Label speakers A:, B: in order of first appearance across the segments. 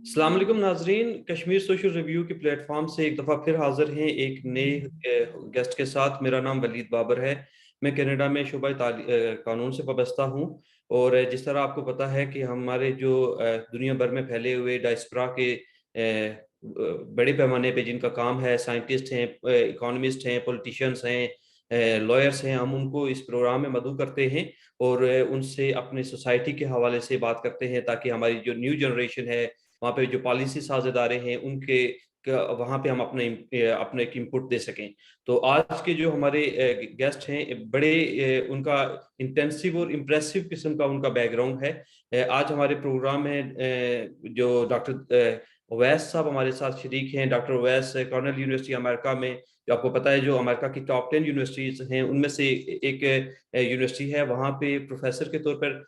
A: السلام علیکم ناظرین، کشمیر سوشل ریویو کے پلیٹ فارم سے ایک دفعہ پھر حاضر ہیں ایک نئے گیسٹ کے ساتھ۔ میرا نام ولید بابر ہے، میں کینیڈا میں شعبہ قانون سے وابستہ ہوں۔ اور جس طرح آپ کو پتہ ہے کہ ہمارے جو دنیا بھر میں پھیلے ہوئے ڈائسپرا کے بڑے پیمانے پہ جن کا کام ہے، سائنٹسٹ ہیں، اکانومسٹ ہیں، پولیٹیشینس ہیں، لائرس ہیں، ہم ان کو اس پروگرام میں مدعو کرتے ہیں اور ان سے اپنے سوسائٹی کے حوالے سے بات کرتے ہیں تاکہ ہماری جو نیو جنریشن ہے، وہاں پہ جو پالیسی ساز ادارے ہیں، ان کے وہاں پہ ہم اپنے ایک انپٹ دے سکیں۔ تو آج کے جو ہمارے گیسٹ ہیں، بڑے ان کا انٹینسیو اور امپریسو قسم کا ان کا بیک گراؤنڈ ہے۔ آج ہمارے پروگرام میں جو ڈاکٹر اویس صاحب ہمارے ساتھ شریک ہیں۔ ڈاکٹر اویس کارنیل یونیورسٹی امریکہ میں، جو آپ کو پتہ ہے جو امریکہ کی ٹاپ 10 یونیورسٹیز ہیں ان میں سے ایک یونیورسٹی ہے، وہاں پہ پروفیسر کے طور پر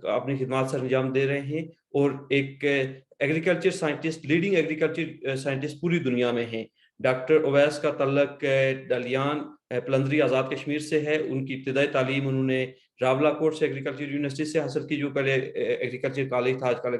A: اپنی خدمات سر انجام دے رہے ہیں اور ایک agriculture scientist, leading agriculture scientist پوری دنیا میں ہیں۔ ڈاکٹر اویس کا تعلق ڈلیان پلندری آزاد کشمیر سے ہے۔ ان کی ابتدائی تعلیم انہوں نے راولا کوٹ سے ایگریکلچر یونیورسٹی سے حاصل کی، جو پہلے ایگریکلچر کالج تھا، آج کل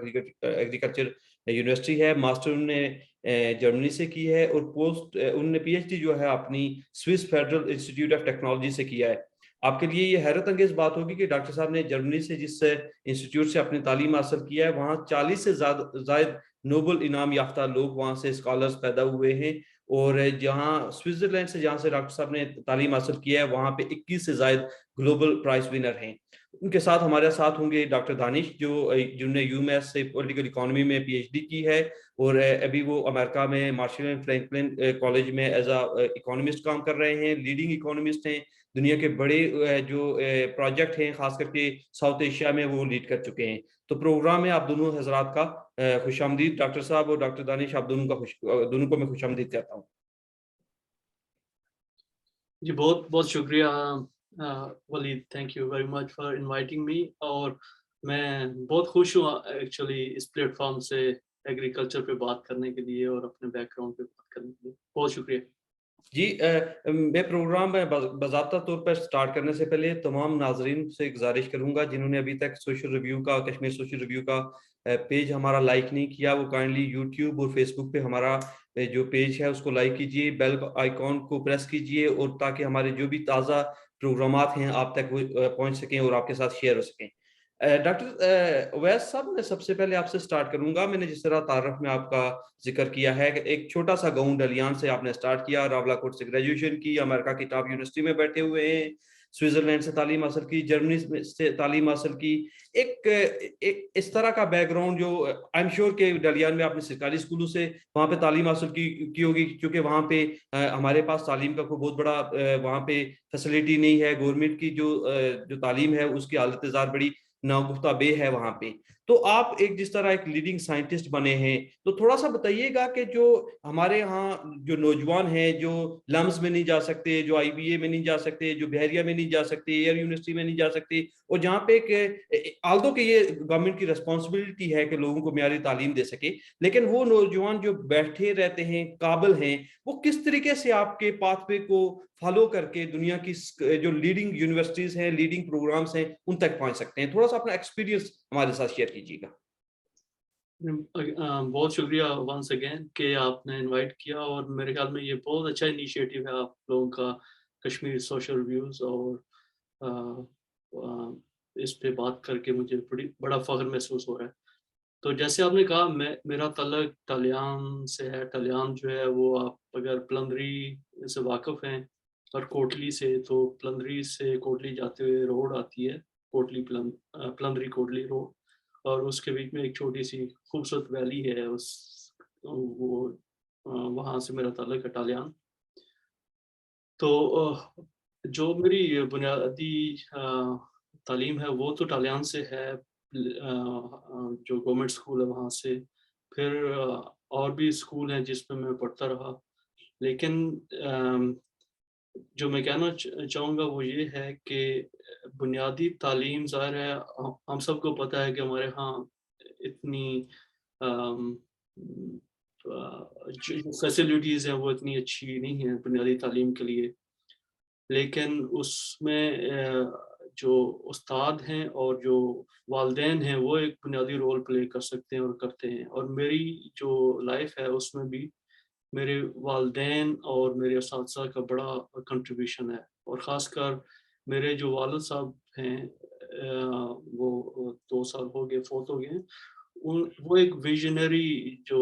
A: ایگریکلچر یونیورسٹی ہے۔ ماسٹر انہوں نے جرمنی سے کی ہے اور پوسٹ انہوں نے پی ایچ ڈی جو ہے اپنی Swiss federal institute of technology سے کیا ہے۔ آپ کے لیے یہ حیرت انگیز بات ہوگی کہ ڈاکٹر صاحب نے جرمنی سے جس انسٹیٹیوٹ سے اپنی تعلیم حاصل کیا ہے، وہاں 40 سے زائد نوبل انعام یافتہ لوگ وہاں سے اسکالرز پیدا ہوئے ہیں۔ اور جہاں سوئٹزرلینڈ سے جہاں سے ڈاکٹر صاحب نے تعلیم حاصل کیا ہے، وہاں پہ 21 سے زائد گلوبل پرائز ونر ہیں۔ ان کے ساتھ ہمارے ساتھ ہوں گے ڈاکٹر دانش، جنہوں نے یو ایس سے پولیٹیکل اکانومی میں پی ایچ ڈی کی ہے اور ابھی وہ امریکہ میں مارشل اینڈ فرینکلن کالج میں ایز اے اکانومسٹ کام کر رہے ہیں، لیڈنگ اکانومسٹ ہیں۔ دنیا کے بڑے جو پروجیکٹ ہیں، خاص کر کے ساؤتھ ایشیا میں، وہ لیڈ کر چکے ہیں۔ تو پروگرام میں آپ دونوں حضرات کا خوش آمدید۔ ڈاکٹر صاحب اور ڈاکٹر دانش، آپ دونوں کو میں خوش آمدید کہتا ہوں۔
B: جی بہت بہت شکریہ Walid, thank you very much for inviting me. اور میں بہت خوش ہوں ایکچولی اس پلیٹ فارم سے ایگریکلچر پہ بات کرنے کے لیے اور اپنے بیک گراؤنڈ پہ بات کرنے کے لیے۔ بہت شکریہ
A: جی، میں پروگرام میں باضابطہ طور پر سٹارٹ کرنے سے پہلے تمام ناظرین سے گزارش کروں گا جنہوں نے ابھی تک سوشل ریویو کا، کشمیر سوشل ریویو کا پیج ہمارا لائک نہیں کیا، وہ کائنڈلی یوٹیوب اور فیس بک پہ ہمارا جو پیج ہے اس کو لائک کیجئے، بیل آئیکن کو پریس کیجئے، اور تاکہ ہمارے جو بھی تازہ پروگرامات ہیں آپ تک وہ پہنچ سکیں اور آپ کے ساتھ شیئر ہو سکیں۔ ڈاکٹر اویس صاحب، میں سب سے پہلے آپ سے سٹارٹ کروں گا۔ میں نے جس طرح تعارف میں آپ کا ذکر کیا ہے کہ ایک چھوٹا سا گاؤں ڈلیان سے آپ نے سٹارٹ کیا، راولا کوٹ سے گریجویشن کی، امریکہ کی ٹاپ یونیورسٹی میں بیٹھے ہوئے ہیں، سوئٹزرلینڈ سے تعلیم حاصل کی، جرمنی سے تعلیم حاصل کی۔ ایک اس طرح کا بیک گراؤنڈ جو آئی ایم شیور کہ ڈلیان میں آپ نے سرکاری اسکولوں سے وہاں پہ تعلیم حاصل کی ہوگی، کیونکہ وہاں پہ ہمارے پاس تعلیم کا کوئی بہت بڑا وہاں پہ فیسلٹی نہیں ہے۔ گورنمنٹ کی جو تعلیم ہے اس کی حالت زار بڑی ناگفتہ بے ہے وہاں پہ۔ تو آپ ایک جس طرح ایک لیڈنگ سائنٹسٹ بنے ہیں، تو تھوڑا سا بتائیے گا کہ جو ہمارے ہاں جو نوجوان ہیں، جو لمز میں نہیں جا سکتے، جو آئی بی اے میں نہیں جا سکتے، جو بحریہ میں نہیں جا سکتے، ایئر یونیورسٹی میں نہیں جا سکتے، اور جہاں پہ آلدو کہ یہ گورنمنٹ کی ریسپانسبلٹی ہے کہ لوگوں کو معیاری تعلیم دے سکے، لیکن وہ نوجوان جو بیٹھے رہتے ہیں، قابل ہیں، وہ کس طریقے سے آپ کے پاتھ وے کو فالو کر کے دنیا کی جو لیڈنگ یونیورسٹیز ہیں، لیڈنگ پروگرامز ہیں، ان تک پہنچ سکتے ہیں؟ تھوڑا سا اپنا ایکسپیرینس ہمارے ساتھ شیئر کیجیے گا۔
B: بہت شکریہ ونس اگین کہ آپ نے انوائٹ کیا، اور میرے خیال میں یہ بہت اچھا انیشیٹو ہے آپ لوگوں کا، کشمیر سوشل ریویوز، اور اس پہ بات کر کے مجھے بڑا فخر محسوس ہو رہا ہے۔ تو جیسے آپ نے کہا، میرا تعلق ٹالیان سے ہے۔ ٹالیان جو ہے وہ، آپ اگر پلندری سے واقف ہیں اور کوٹلی سے، تو پلندری سے کوٹلی جاتے ہوئے روڈ آتی ہے، کوٹلی پلندری کوٹلی روڈ، اور اس کے بیچ میں ایک چھوٹی سی خوبصورت ویلی ہے، وہاں سے میرا تعلق ہے ٹالیان۔ تو جو میری بنیادی تعلیم ہے وہ تو ٹالیان سے ہے، جو گورنمنٹ اسکول ہے وہاں سے، پھر اور بھی اسکول ہیں جس میں میں پڑھتا رہا۔ لیکن جو میں کہنا چاہوں گا وہ یہ ہے کہ بنیادی تعلیم، ظاہر ہے ہم سب کو پتہ ہے کہ ہمارے ہاں اتنی جو فیسلٹیز ہیں وہ اتنی اچھی نہیں ہیں بنیادی تعلیم کے لیے، لیکن اس میں جو استاد ہیں اور جو والدین ہیں وہ ایک بنیادی رول پلے کر سکتے ہیں اور کرتے ہیں، اور میری جو لائف ہے اس میں بھی میرے والدین اور میرے اساتذہ کا بڑا کنٹریبیوشن ہے، اور خاص کر میرے جو والد صاحب ہیں وہ 2 سال ہو گئے فوت ہو گئے ہیں، وہ ایک ویژنری جو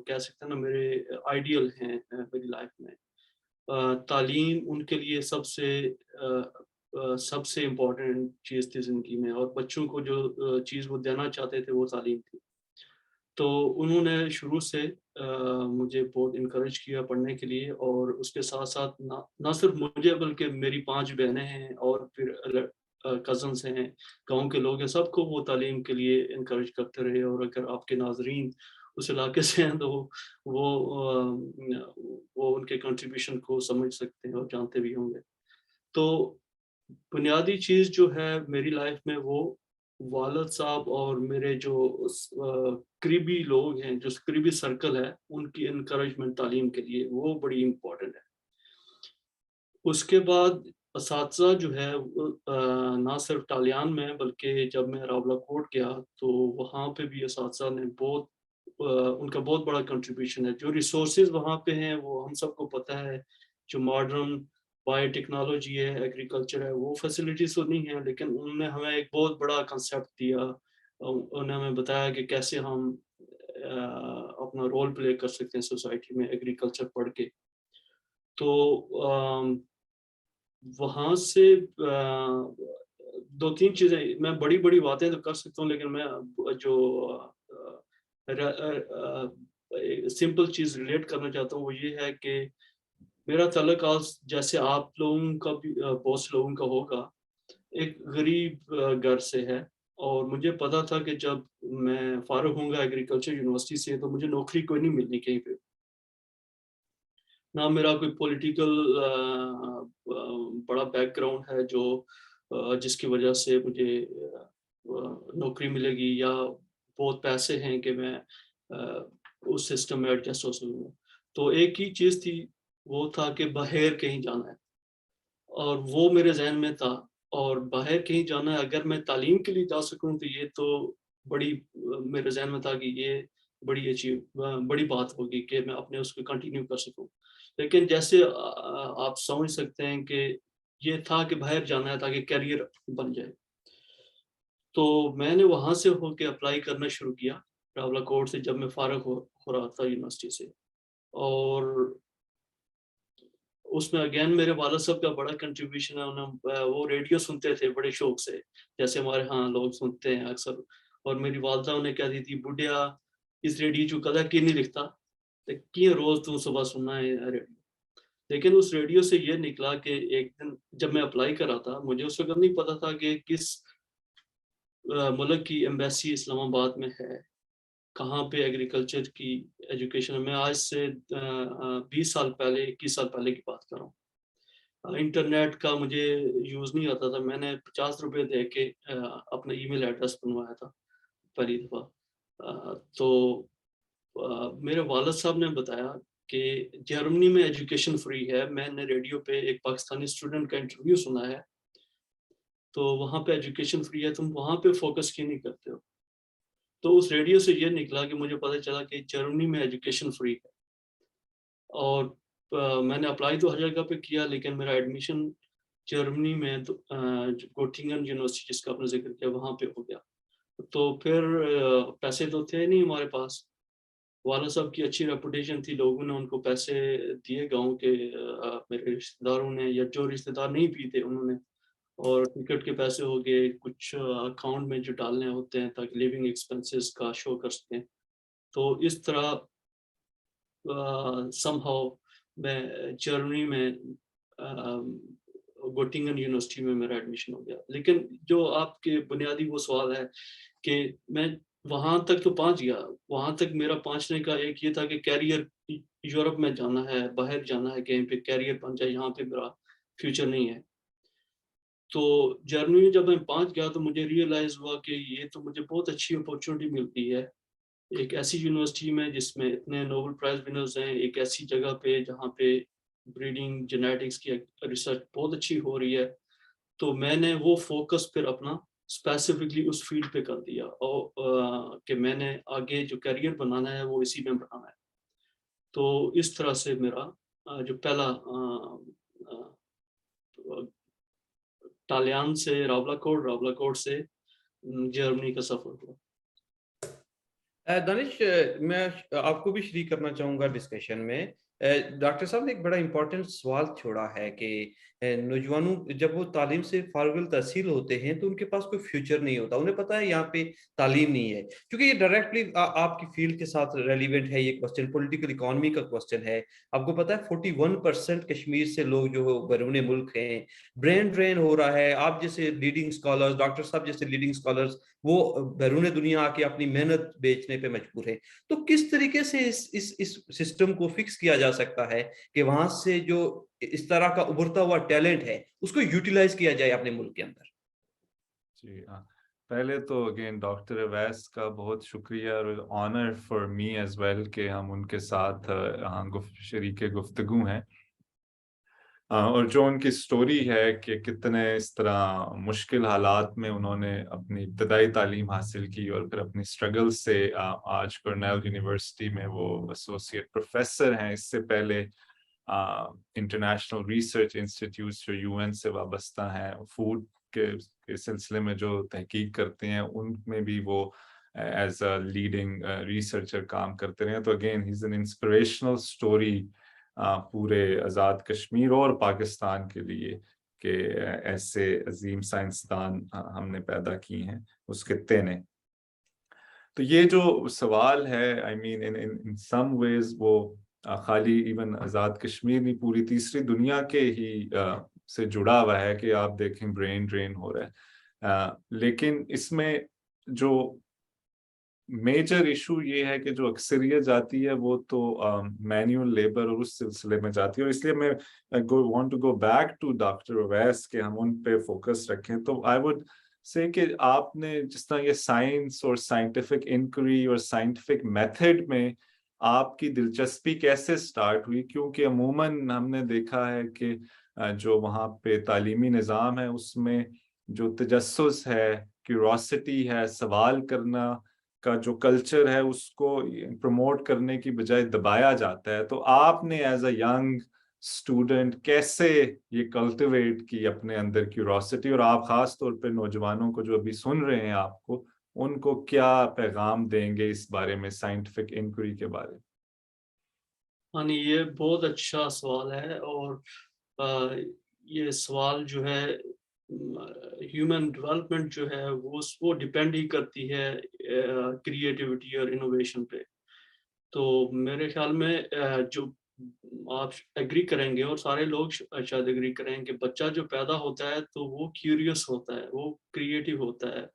B: کہہ سکتے ہیں نا میرے آئیڈیل ہیں میری لائف میں۔ تعلیم ان کے لیے سب سے امپورٹنٹ چیز تھی زندگی میں، اور بچوں کو جو چیز وہ دینا چاہتے تھے وہ تعلیم تھی۔ تو انہوں نے شروع سے مجھے بہت انکریج کیا پڑھنے کے لیے، اور اس کے ساتھ ساتھ نہ صرف مجھے بلکہ میری 5 بہنیں ہیں اور پھر کزنس ہیں، گاؤں کے لوگ ہیں، سب کو وہ تعلیم کے لیے انکریج کرتے رہے۔ اور اگر آپ کے ناظرین اس علاقے سے ہیں تو وہ ان کے کنٹریبیوشن کو سمجھ سکتے ہیں اور جانتے بھی ہوں گے۔ تو بنیادی چیز جو ہے میری لائف میں وہ والد صاحب اور میرے جو قریبی لوگ ہیں، جو قریبی سرکل ہے، ان کی انکریجمنٹ تعلیم کے لیے وہ بڑی امپورٹنٹ ہے۔ اس کے بعد اساتذہ جو ہے نہ صرف ٹالیان میں بلکہ جب میں راولا کوٹ گیا تو وہاں پہ بھی اساتذہ نے ان کا بہت بڑا کنٹریبیوشن ہے۔ جو ریسورسز وہاں پہ ہیں وہ ہم سب کو پتہ ہے، جو ماڈرن بایو ٹیکنالوجی ہے، ایگریکلچر ہے، وہ فیسلٹیز تو نہیں ہیں، لیکن انہوں نے ہمیں ایک بہت بڑا کنسیپٹ دیا۔ انہوں نے ہمیں بتایا کہ کیسے ہم اپنا رول پلے کر سکتے ہیں سوسائٹی میں ایگریکلچر پڑھ کے۔ تو وہاں سے 2-3 چیزیں، میں بڑی بڑی باتیں تو کر سکتا ہوں، لیکن میں جو سمپل چیز ریلیٹ کرنا چاہتا ہوں وہ یہ ہے کہ میرا تعلق جیسے آپ لوگوں کا بھی بہت سے لوگوں کا ہوگا، ایک غریب گھر سے ہے، اور مجھے پتا تھا کہ جب میں فارغ ہوں گا ایگریکلچر یونیورسٹی سے تو مجھے نوکری کوئی نہیں ملنی کہیں پہ، نہ میرا کوئی پولیٹیکل بڑا بیک گراؤنڈ ہے جس کی وجہ سے مجھے نوکری ملے گی، یا بہت پیسے ہیں کہ میں اس سسٹم میں ایڈجسٹ ہو سکوں۔ تو ایک ہی چیز تھی، وہ تھا کہ باہر کہیں جانا ہے، اور وہ میرے ذہن میں تھا، اور باہر کہیں جانا ہے اگر میں تعلیم کے لیے جا سکوں تو یہ تو بڑی میرے ذہن میں تھا کہ یہ بڑی بات ہوگی کہ میں اپنے اس کو کنٹینیو کر سکوں۔ لیکن جیسے آپ سمجھ سکتے ہیں کہ یہ تھا کہ باہر جانا ہے تاکہ کیریئر بن جائے۔ تو میں نے وہاں سے ہو کے اپلائی کرنا شروع کیا راولا کوٹ سے، جب میں فارغ ہو رہا تھا یونیورسٹی سے، اور اس میں اگین میرے والد صاحب کا بڑا کنٹریبیوشن ہے۔ وہ ریڈیو سنتے تھے بڑے شوق سے، جیسے ہمارے ہاں لوگ سنتے ہیں اکثر، اور میری والدہ انہیں کہتی تھی بڈیا اس ریڈیو جو کدا کی نہیں لکھتا کی روز تو صبح سننا ہے ریڈیو۔ لیکن اس ریڈیو سے یہ نکلا کہ ایک دن جب میں اپلائی کر رہا تھا، مجھے اس وقت نہیں پتا تھا کہ کس ملک کی ایمبیسی اسلام آباد میں ہے، کہاں پہ ایگریکلچر کی ایجوکیشن ہے۔ میں آج سے 20 سال پہلے 21 سال پہلے کی بات کر رہا ہوں۔ انٹرنیٹ کا مجھے یوز نہیں آتا تھا، میں نے 50 روپے دے کے اپنا ای میل ایڈریس بنوایا تھا پہلی دفعہ۔ تو میرے والد صاحب نے بتایا کہ جرمنی میں ایجوکیشن فری ہے۔ میں نے ریڈیو پہ ایک پاکستانی اسٹوڈنٹ کا انٹرویو سنا ہے، تو وہاں پہ ایجوکیشن فری ہے، تم وہاں پہ فوکس کیوں نہیں کرتے ہو؟ تو اس ریڈیو سے یہ نکلا کہ مجھے پتہ چلا کہ جرمنی میں ایجوکیشن فری ہے، اور میں نے اپلائی تو ہر جگہ پہ کیا، لیکن میرا ایڈمیشن جرمنی میں گوٹینگن یونیورسٹی جس کا آپ نے ذکر کیا وہاں پہ ہو گیا۔ تو پھر پیسے تو تھے نہیں ہمارے پاس، والد صاحب کی اچھی ریپوٹیشن تھی، لوگوں نے ان کو پیسے دیے گاؤں کے میرے رشتہ داروں نے، یا جو رشتہ دار نہیں بھی تھے انہوں نے، اور ٹکٹ کے پیسے ہو گئے، کچھ اکاؤنٹ میں جو ڈالنے ہوتے ہیں تاکہ لیونگ ایکسپنسز کا شو کر سکیں۔ تو اس طرح سم ہاؤ میں جرمنی میں گوٹینگن یونیورسٹی میں میرا ایڈمیشن ہو گیا۔ لیکن جو آپ کے بنیادی وہ سوال ہے کہ میں وہاں تک تو پہنچ گیا، وہاں تک میرا پہنچنے کا ایک یہ تھا کہ کیریئر یورپ میں جانا ہے، باہر جانا ہے، کہیں پہ کیریئر بن جائے، یہاں پہ میرا فیوچر نہیں ہے۔ تو جرمنی میں جب میں پہنچ گیا تو مجھے ریئلائز ہوا کہ یہ تو مجھے بہت اچھی اپورچونیٹی ملتی ہے، ایک ایسی یونیورسٹی میں جس میں اتنے نوبل پرائز ونرز ہیں، ایک ایسی جگہ پہ جہاں پہ بریڈنگ جینیٹکس کی ریسرچ بہت اچھی ہو رہی ہے، تو میں نے وہ فوکس پھر اپنا اسپیسیفکلی اس فیلڈ پہ کر دیا اور کہ میں نے آگے جو کیریئر بنانا ہے وہ اسی میں بنانا ہے. تو اس طرح سے میرا جو پہلا ٹالیان سے راولا کوٹ سے جرمنی کا سفر ہوا.
A: دانش میں آپ کو بھی شریک کرنا چاہوں گا ڈسکشن میں. ڈاکٹر صاحب نے ایک بڑا امپورٹنٹ سوال چھوڑا ہے کہ نوجوانوں جب وہ تعلیم سے فارغ التحصیل ہوتے ہیں تو ان کے پاس کوئی فیوچر نہیں ہوتا. انہیں پتا ہے یہاں پہ تعلیم نہیں ہے, کیونکہ یہ ڈائریکٹلی آپ کی فیلڈ کے ساتھ ریلیونٹ ہے. یہ کوسچن پولیٹیکل اکانومی کا کوسچن ہے. آپ کو پتا ہے 41% کشمیر سے لوگ جو بیرون ملک ہیں, برین ڈرین ہو رہا ہے. آپ جیسے لیڈنگ اسکالرز, ڈاکٹر صاحب جیسے لیڈنگ اسکالرز, وہ بیرون دنیا آ کے اپنی محنت بیچنے پہ مجبور ہے. تو کس طریقے سے اس سسٹم کو فکس کیا جا سکتا ہے کہ وہاں سے جو اس طرح کا ابھرتا ہوا ٹیلنٹ ہے اس کو یوٹیلائز کیا جائے اپنے ملک کے اندر؟
C: جی ہاں, پہلے تو اگین ڈاکٹر اویس کا بہت شکریہ اور honour for me as well کہ ہم ان کے ساتھ شریک گفتگو ہیں. اور جو ان کی سٹوری ہے کہ کتنے اس طرح مشکل حالات میں انہوں نے اپنی ابتدائی تعلیم حاصل کی اور پھر اپنی سٹرگل سے آج کرنیل یونیورسٹی میں وہ ایسوسیٹ پروفیسر ہیں. اس سے پہلے انٹرنیشنل ریسرچ انسٹیٹیوٹس جو UN سے وابستہ ہیں, فوڈ کے سلسلے میں جو تحقیق کرتے ہیں, ان میں بھی وہ ایز اے لیڈنگ ریسرچر کام کرتے رہے ہیں. تو again he is an inspirational story پورے آزاد کشمیر اور پاکستان کے لیے کہ ایسے عظیم سائنسدان ہم نے پیدا کی ہیں اس خطے نے. تو یہ جو سوال ہے آئی مین ان سم ویز وہ خالی ایون آزاد کشمیر نہیں, پوری تیسری دنیا کے ہی سے جڑا ہوا ہے کہ آپ دیکھیں برین ڈرین ہو رہا ہے. لیکن اس میں جو میجر ایشو یہ ہے کہ جو اکثریت جاتی ہے وہ تو مینول لیبر اور اس سلسلے میں جاتی ہے. اور اس لیے میں want to go back to doctor Awais کہ ہم ان پہ فوکس رکھیں. تو آئی وڈ سے کہ آپ نے جس طرح یہ سائنس اور سائنٹیفک انکوائری اور سائنٹیفک میتھڈ میں آپ کی دلچسپی کیسے سٹارٹ ہوئی؟ کیونکہ عموماً ہم نے دیکھا ہے کہ جو وہاں پہ تعلیمی نظام ہے اس میں جو تجسس ہے, کیوریوسٹی ہے, سوال کرنا کا جو کلچر ہے اس کو پروموٹ کرنے کی بجائے دبایا جاتا ہے. تو آپ نے ایز اے ینگ اسٹوڈنٹ کیسے یہ کلٹیویٹ کی اپنے اندر کیوریوسٹی, اور آپ خاص طور پہ نوجوانوں کو جو ابھی سن رہے ہیں آپ کو, ان کو کیا پیغام دیں گے اس بارے میں, سائنٹیفک انکوائری کے بارے میں؟
B: ہاں یہ بہت اچھا سوال ہے, اور یہ سوال جو ہے ہیومن ڈیولپمنٹ جو ہے وہ ڈیپینڈ ہی کرتی ہے کریٹیوٹی اور انوویشن پہ. تو میرے خیال میں جو آپ ایگری کریں گے اور سارے لوگ شاید ایگری کریں کہ بچہ جو پیدا ہوتا ہے تو وہ کیوریس ہوتا ہے, وہ کریٹیو ہوتا ہے,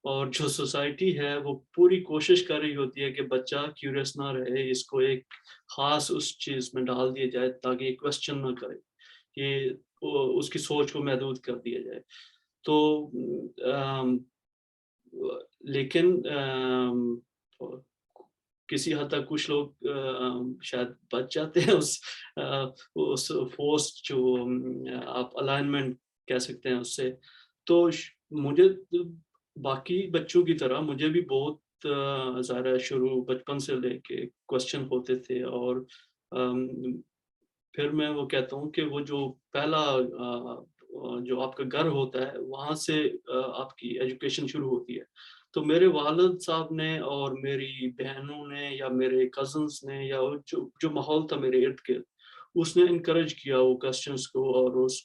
B: اور جو سوسائٹی ہے وہ پوری کوشش کر رہی ہوتی ہے کہ بچہ کیوریس نہ رہے, اس کو ایک خاص اس چیز میں ڈال دیا جائے تاکہ یہ کوشچن نہ کرے, کہ اس کی سوچ کو محدود کر دیا جائے. تو لیکن کسی حد تک کچھ لوگ شاید بچ جاتے ہیں اس فورس جو آپ الائنمنٹ کہہ سکتے ہیں اس سے. تو مجھے باقی بچوں کی طرح مجھے بھی بہت ظاہر شروع بچپن سے لے کے کوشچن ہوتے تھے, اور پھر میں وہ کہتا ہوں کہ وہ جو پہلا جو آپ کا گھر ہوتا ہے وہاں سے آپ کی ایجوکیشن شروع ہوتی ہے. تو میرے والد صاحب نے اور میری بہنوں نے یا میرے کزنس نے یا جو ماحول تھا میرے ارد گرد, اس نے انکریج کیا وہ کوشچنس کو, اور اس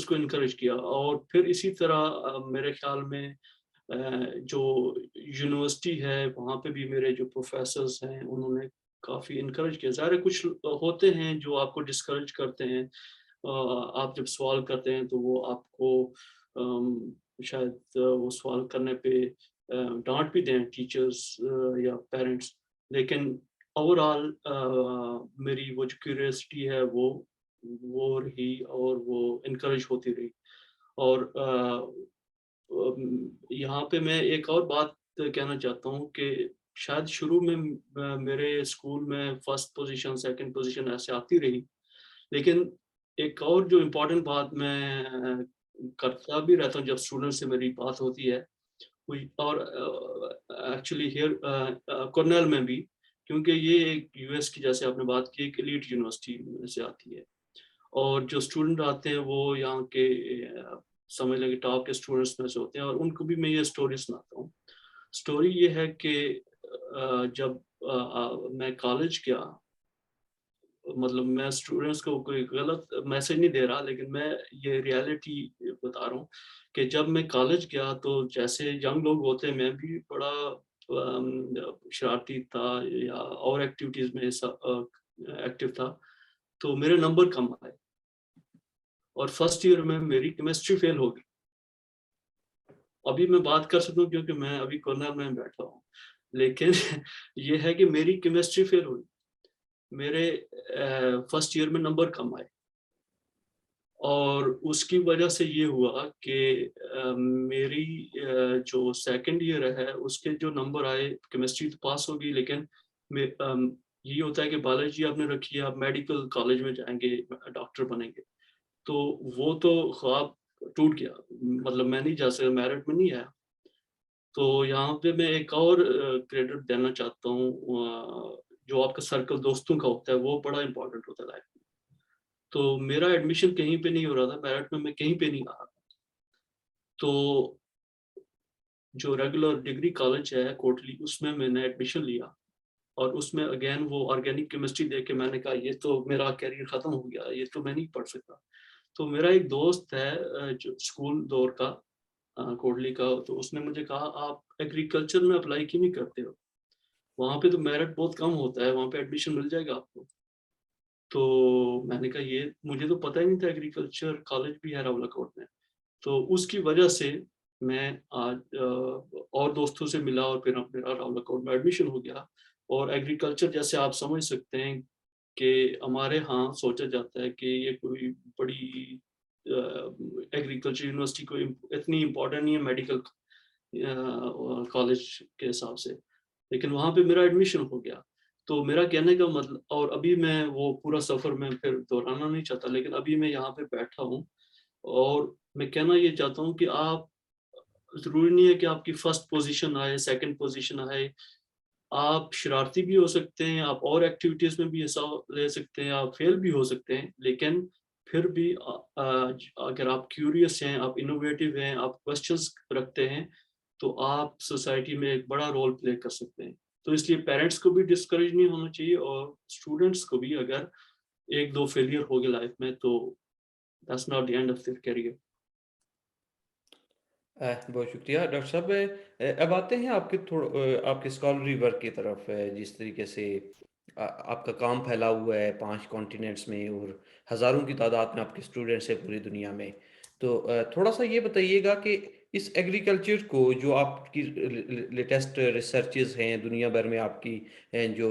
B: کو انکریج کیا. اور پھر اسی طرح میرے خیال میں جو یونیورسٹی ہے وہاں پہ بھی میرے جو پروفیسرز ہیں انہوں نے کافی انکریج کیا. ظاہر کچھ ہوتے ہیں جو آپ کو ڈسکریج کرتے ہیں, آپ جب سوال کرتے ہیں تو وہ آپ کو شاید وہ سوال کرنے پہ ڈانٹ بھی دیں ٹیچرز یا پیرنٹس, لیکن اوور آل میری وہ جو کیوریوسٹی ہے وہ رہی اور وہ انکریج ہوتی رہی. اور یہاں پہ میں ایک اور بات کہنا چاہتا ہوں کہ شاید شروع میں میرے اسکول میں فرسٹ پوزیشن سیکنڈ پوزیشن ایسے آتی رہی, لیکن ایک اور جو امپورٹنٹ بات میں کرتا بھی رہتا ہوں جب اسٹوڈنٹ سے میری بات ہوتی ہے، اور ایکچولی ہیئر کرنل میں بھی، کیونکہ یہ ایک یو ایس کی، جیسے آپ نے بات کی، ایک ایلیٹ یونیورسٹی میں سے آتی ہے، اور جو اسٹوڈنٹ آتے ہیں وہ یہاں کے سمجھ لیں کہ ٹاپ کے اسٹوڈنٹس میں سے ہوتے ہیں، اور ان کو بھی میں یہ اسٹوری سناتا ہوں. اسٹوری یہ ہے کہ جب میں کالج گیا، مطلب میں اسٹوڈنٹس کو کوئی غلط میسج نہیں دے رہا، لیکن میں یہ ریالٹی بتا رہا ہوں کہ جب میں کالج گیا تو جیسے ینگ لوگ ہوتے ہیں، میں بھی بڑا شرارتی تھا یا اور ایکٹیویٹیز میں ایکٹیو تھا، تو میرے نمبر کم آئے اور فرسٹ ایئر میں میری کیمسٹری فیل ہو گئی. ابھی میں بات کر سکوں کیونکہ میں ابھی کارنر میں بیٹھا ہوں، لیکن یہ ہے کہ میری کیمسٹری فیل ہوئی، میرے فرسٹ ایئر میں نمبر کم آئے، اور اس کی وجہ سے یہ ہوا کہ میری جو سیکنڈ ایئر ہے اس کے جو نمبر آئے، کیمسٹری تو پاس ہوگی، لیکن یہ ہوتا ہے کہ بایولوجی آپ نے رکھی ہے، آپ میڈیکل کالج میں جائیں گے، ڈاکٹر بنیں گے، تو وہ تو خواب ٹوٹ گیا، مطلب میں نہیں جا سکتا، میرٹ میں نہیں آیا. تو یہاں پہ میں ایک اور کریڈٹ دینا چاہتا ہوں، جو آپ کا سرکل دوستوں کا ہوتا ہے وہ بڑا امپورٹنٹ ہوتا ہے لائف میں. تو میرا ایڈمیشن کہیں پہ نہیں ہو رہا تھا، میرٹ میں کہیں پہ نہیں آ رہا تھا. تو جو ریگولر ڈگری کالج ہے کوٹلی، اس میں نے ایڈمیشن لیا، اور اس میں اگین وہ آرگینک کیمسٹری دیکھ کے میں نے کہا یہ تو میرا کیریئر ختم ہو گیا، یہ تو میں نہیں پڑھ سکتا. تو میرا ایک دوست ہے جو اسکول دور کا کوٹلی کا، تو اس نے مجھے کہا آپ ایگریکلچر میں اپلائی کیوں نہیں کرتے ہو، وہاں پہ تو میرٹ بہت کم ہوتا ہے، وہاں پہ ایڈمیشن مل جائے گا آپ کو. تو میں نے کہا یہ مجھے تو پتہ ہی نہیں تھا ایگریکلچر کالج بھی ہے راولا کوٹ میں. تو اس کی وجہ سے میں آج اور دوستوں سے ملا، اور پھر میرا راولا کوٹ میں ایڈمیشن ہو گیا. اور ایگریکلچر جیسے آپ سمجھ سکتے ہیں کہ ہمارے ہاں سوچا جاتا ہے کہ یہ کوئی بڑی ایگریکلچر یونیورسٹی کوئی اتنی امپورٹنٹ نہیں ہے میڈیکل کالج کے حساب سے، لیکن وہاں پہ میرا ایڈمیشن ہو گیا. تو میرا کہنے کا مطلب، اور ابھی میں وہ پورا سفر میں پھر دہرانا نہیں چاہتا، لیکن ابھی میں یہاں پہ بیٹھا ہوں، اور میں کہنا یہ چاہتا ہوں کہ آپ، ضروری نہیں ہے کہ آپ کی فرسٹ پوزیشن آئے، سیکنڈ پوزیشن آئے، آپ شرارتی بھی ہو سکتے ہیں، آپ اور ایکٹیویٹیز میں بھی حصہ لے سکتے ہیں، آپ فیل بھی ہو سکتے ہیں، لیکن پھر بھی اگر آپ کیوریس ہیں، آپ انوویٹو ہیں، آپ کوشچنس رکھتے ہیں، تو آپ سوسائٹی میں ایک بڑا رول پلے کر سکتے ہیں. تو اس لیے پیرنٹس کو بھی ڈسکریج نہیں ہونا چاہیے، اور اسٹوڈنٹس کو بھی اگر ایک دو فیلئر ہو گئے لائف میں تو that's not the end of their career.
A: بہت شکریہ ڈاکٹر صاحب. اب آتے ہیں آپ کے آپ کے اسکالری ورک کی طرف. جس طریقے سے آپ کا کام پھیلا ہوا ہے 5 کانٹیننٹس میں، اور ہزاروں کی تعداد میں آپ کے اسٹوڈنٹس ہیں پوری دنیا میں، تو تھوڑا سا یہ بتائیے گا کہ اس ایگریکلچر کو، جو آپ کی لیٹسٹ ریسرچز ہیں دنیا بھر میں، آپ کی جو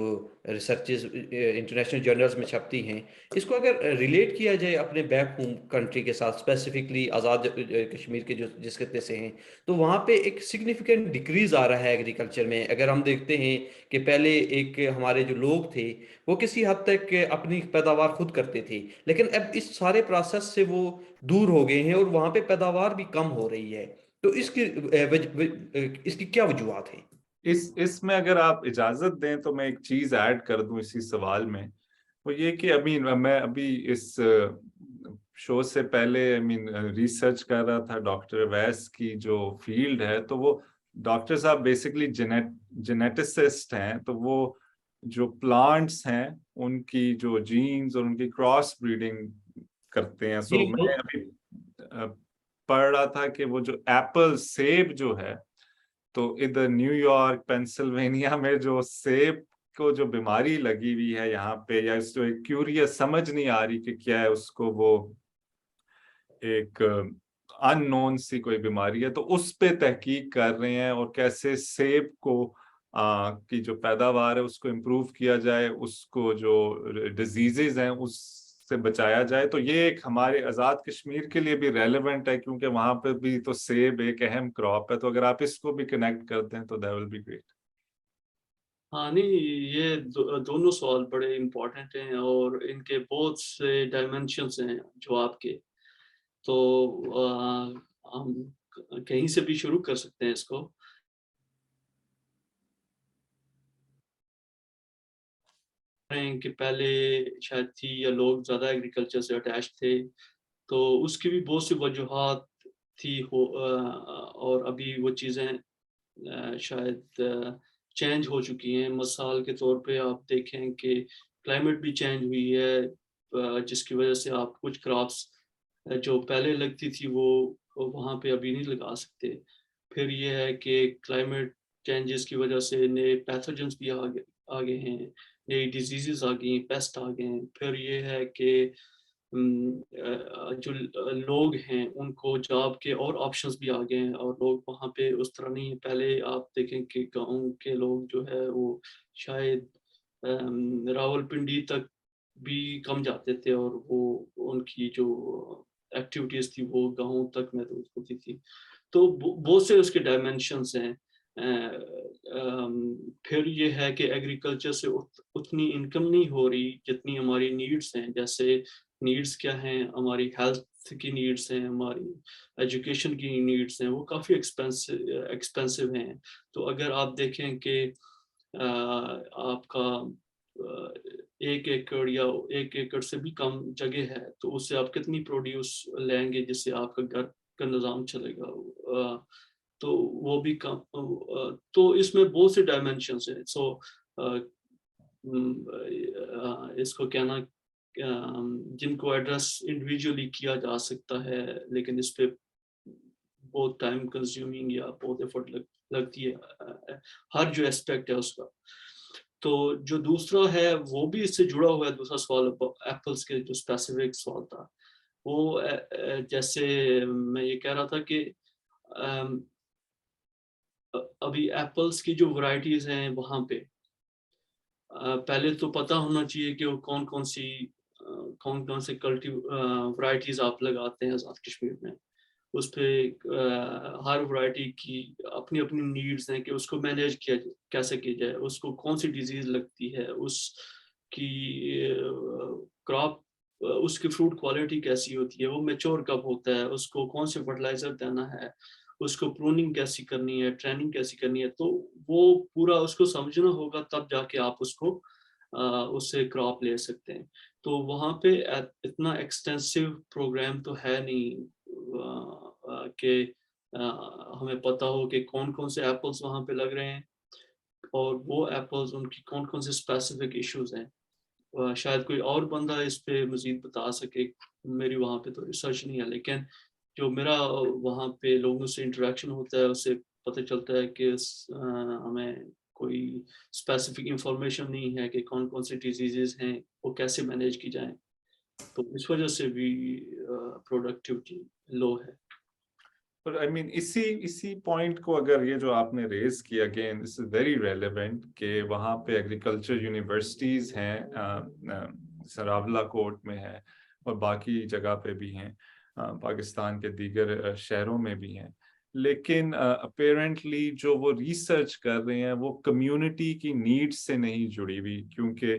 A: ریسرچز انٹرنیشنل جرنلز میں چھپتی ہیں، اس کو اگر ریلیٹ کیا جائے اپنے بیک ہوم کنٹری کے ساتھ، اسپیسیفکلی آزاد کشمیر کے جس خطے سے ہیں، تو وہاں پہ ایک سگنیفیکنٹ ڈکریز آ رہا ہے ایگریکلچر میں. اگر ہم دیکھتے ہیں کہ پہلے ایک ہمارے جو لوگ تھے وہ کسی حد تک اپنی پیداوار خود کرتے تھے، لیکن اب اس سارے پروسیس سے وہ دور ہو گئے ہیں، اور وہاں پہ پیداوار بھی کم ہو رہی ہے. تو اس کی کیا وجوہات ہیں؟
C: اس میں اگر آپ اجازت دیں تو میں ایک چیز ایڈ کر دوں اسی سوال میں. وہ یہ کہ میں ابھی اس شو سے پہلے ریسرچ کر رہا تھا ڈاکٹر اویس کی جو فیلڈ ہے. تو وہ ڈاکٹر صاحب بیسکلی جینیٹسسٹ ہیں، تو وہ جو پلانٹس ہیں ان کی جو جینز اور ان کی کراس بریڈنگ کرتے ہیں. سو میں ابھی پڑھ رہا تھا کہ وہ جو ایپل، سیب جو ہے، تو ادھر نیو یارک، پینسلوینیا میں جو سیب کو جو بیماری لگی ہوئی ہے یہاں پہ، یا اس کو ایک کیوریس سمجھ نہیں آ رہی کہ کیا ہے، اس کو وہ ایک ان نون سی کوئی بیماری ہے، تو اس پہ تحقیق کر رہے ہیں، اور کیسے سیب کو کی جو پیداوار ہے اس کو امپروو کیا جائے، اس کو جو ڈیزیزز ہیں اس سے بچایا جائے. تو یہ ایک ہمارے آزاد کشمیر کے لیے بھی ریلیونٹ ہے، کیونکہ وہاں پہ بھی تو سیب ایک اہم کراپ ہے. تو اگر آپ اس کو بھی کنیکٹ کرتے ہیں تو دیٹ ول بی گریٹ.
B: ہاں نہیں، یہ دونوں سوال بڑے امپورٹنٹ ہیں اور ان کے بہت سے ڈائمینشنس ہیں جواب کے. تو ہم کہیں سے بھی شروع کر سکتے ہیں اس کو. کہ پہلے شاید تھی یا لوگ زیادہ ایگریکلچر سے اٹیچ تھے، تو اس کی بھی بہت سی وجوہات تھی اور ابھی وہ چیزیں شاید چینج ہو چکی ہیں. مثال کے طور پہ آپ دیکھیں کہ کلائمیٹ بھی چینج ہوئی ہے، جس کی وجہ سے آپ کچھ کراپس جو پہلے لگتی تھی وہ وہاں پہ ابھی نہیں لگا سکتے. پھر یہ ہے کہ کلائمیٹ چینجز کی وجہ سے نئے پیتھوجنس بھی آگے ہیں، نئی ڈیزیزز آ گئی ہیں، پیسٹ آ گئے ہیں. پھر یہ ہے کہ جو لوگ ہیں ان کو جاب کے اور آپشنز بھی آ گئے ہیں اور لوگ وہاں پہ اس طرح نہیں ہیں. پہلے آپ دیکھیں کہ گاؤں کے لوگ جو ہے وہ شاید راول پنڈی تک بھی کم جاتے تھے اور وہ ان کی جو ایکٹیویٹیز تھی وہ گاؤں تک محدود ہوتی تھی. تو بہت سے اس کے ڈائمینشنس ہیں. پھر یہ ہے کہ ایگریکلچر سے اتنی انکم نہیں ہو رہی جتنی ہماری نیڈس ہیں. جیسے نیڈس کیا ہیں، ہماری ہیلتھ کی نیڈس ہیں، ہماری ایجوکیشن کی نیڈس ہیں، وہ کافی ایکسپینسو ہیں. تو اگر آپ دیکھیں کہ آپ کا 1 ایکڑ یا 1 ایکڑ سے بھی کم جگہ ہے تو اس سے آپ کتنی پروڈیوس لیں گے جس سے آپ کا گھر کا نظام چلے گا. تو وہ بھی کم. تو اس میں بہت سے ڈائمینشنس ہیں. سو اس کو کہنا جن کو ایڈریس انڈیویجولی کیا جا سکتا ہے، لیکن اس پہ بہت ٹائم کنزیومنگ یا بہت ایفرٹ لگتی ہے ہر جو اسپیکٹ ہے اس کا. تو جو دوسرا ہے وہ بھی اس سے جڑا ہوا ہے. دوسرا سوال ایپلس کے جو اسپیسیفک سوال تھا وہ جیسے میں یہ کہہ رہا تھا کہ ابھی ایپلس کی جو ورائٹیز ہیں وہاں پہ پہلے تو پتہ ہونا چاہیے کہ وہ کون کون سے ورائٹیز آپ لگاتے ہیں آزاد کشمیر میں. اس پہ ہر ورائٹی کی اپنی اپنی نیڈز ہیں کہ اس کو مینیج کیسے کیا جائے، اس کو کون سی ڈیزیز لگتی ہے، اس کی کراپ اس کی فروٹ کوالٹی کیسی ہوتی ہے، وہ میچور کب ہوتا ہے، اس کو کون سے فرٹیلائزر دینا ہے، اس کو پروننگ کیسی کرنی ہے، ٹریننگ کیسی کرنی ہے. تو وہ پورا اس کو سمجھنا ہوگا تب جا کے آپ اس کو اس سے کراپ لے سکتے ہیں. تو وہاں پہ اتنا ایکسٹینسو پروگرام تو ہے نہیں کہ ہمیں پتہ ہو کہ کون سے ایپلس وہاں پہ لگ رہے ہیں اور وہ ایپلس ان کی کون سے اسپیسیفک ایشوز ہیں. شاید کوئی اور بندہ اس پہ مزید بتا سکے، میری وہاں پہ تو ریسرچ نہیں ہے، لیکن جو میرا وہاں پہ لوگوں سے انٹریکشن ہوتا ہے اس سے پتہ چلتا ہے کہ ہمیں کوئی اسپیسیفک انفارمیشن نہیں ہے کہ کون سی ڈیزیزز ہیں، وہ کیسے مینیج کی جائیں. تو اس وجہ سے بھی پروڈکٹیوٹی لو ہے.
C: پر آئی مین اسی پوائنٹ کو اگر یہ جو آپ نے ریز کیا again this is very relevant کہ وہاں پہ ایگریکلچر یونیورسٹیز ہیں، راولہ کوٹ میں ہے اور باقی جگہ پہ بھی ہیں، پاکستان کے دیگر شہروں میں بھی ہیں. لیکن اپیرنٹلی جو وہ ریسرچ کر رہے ہیں وہ کمیونٹی کی نیڈ سے نہیں جڑی ہوئی. کیونکہ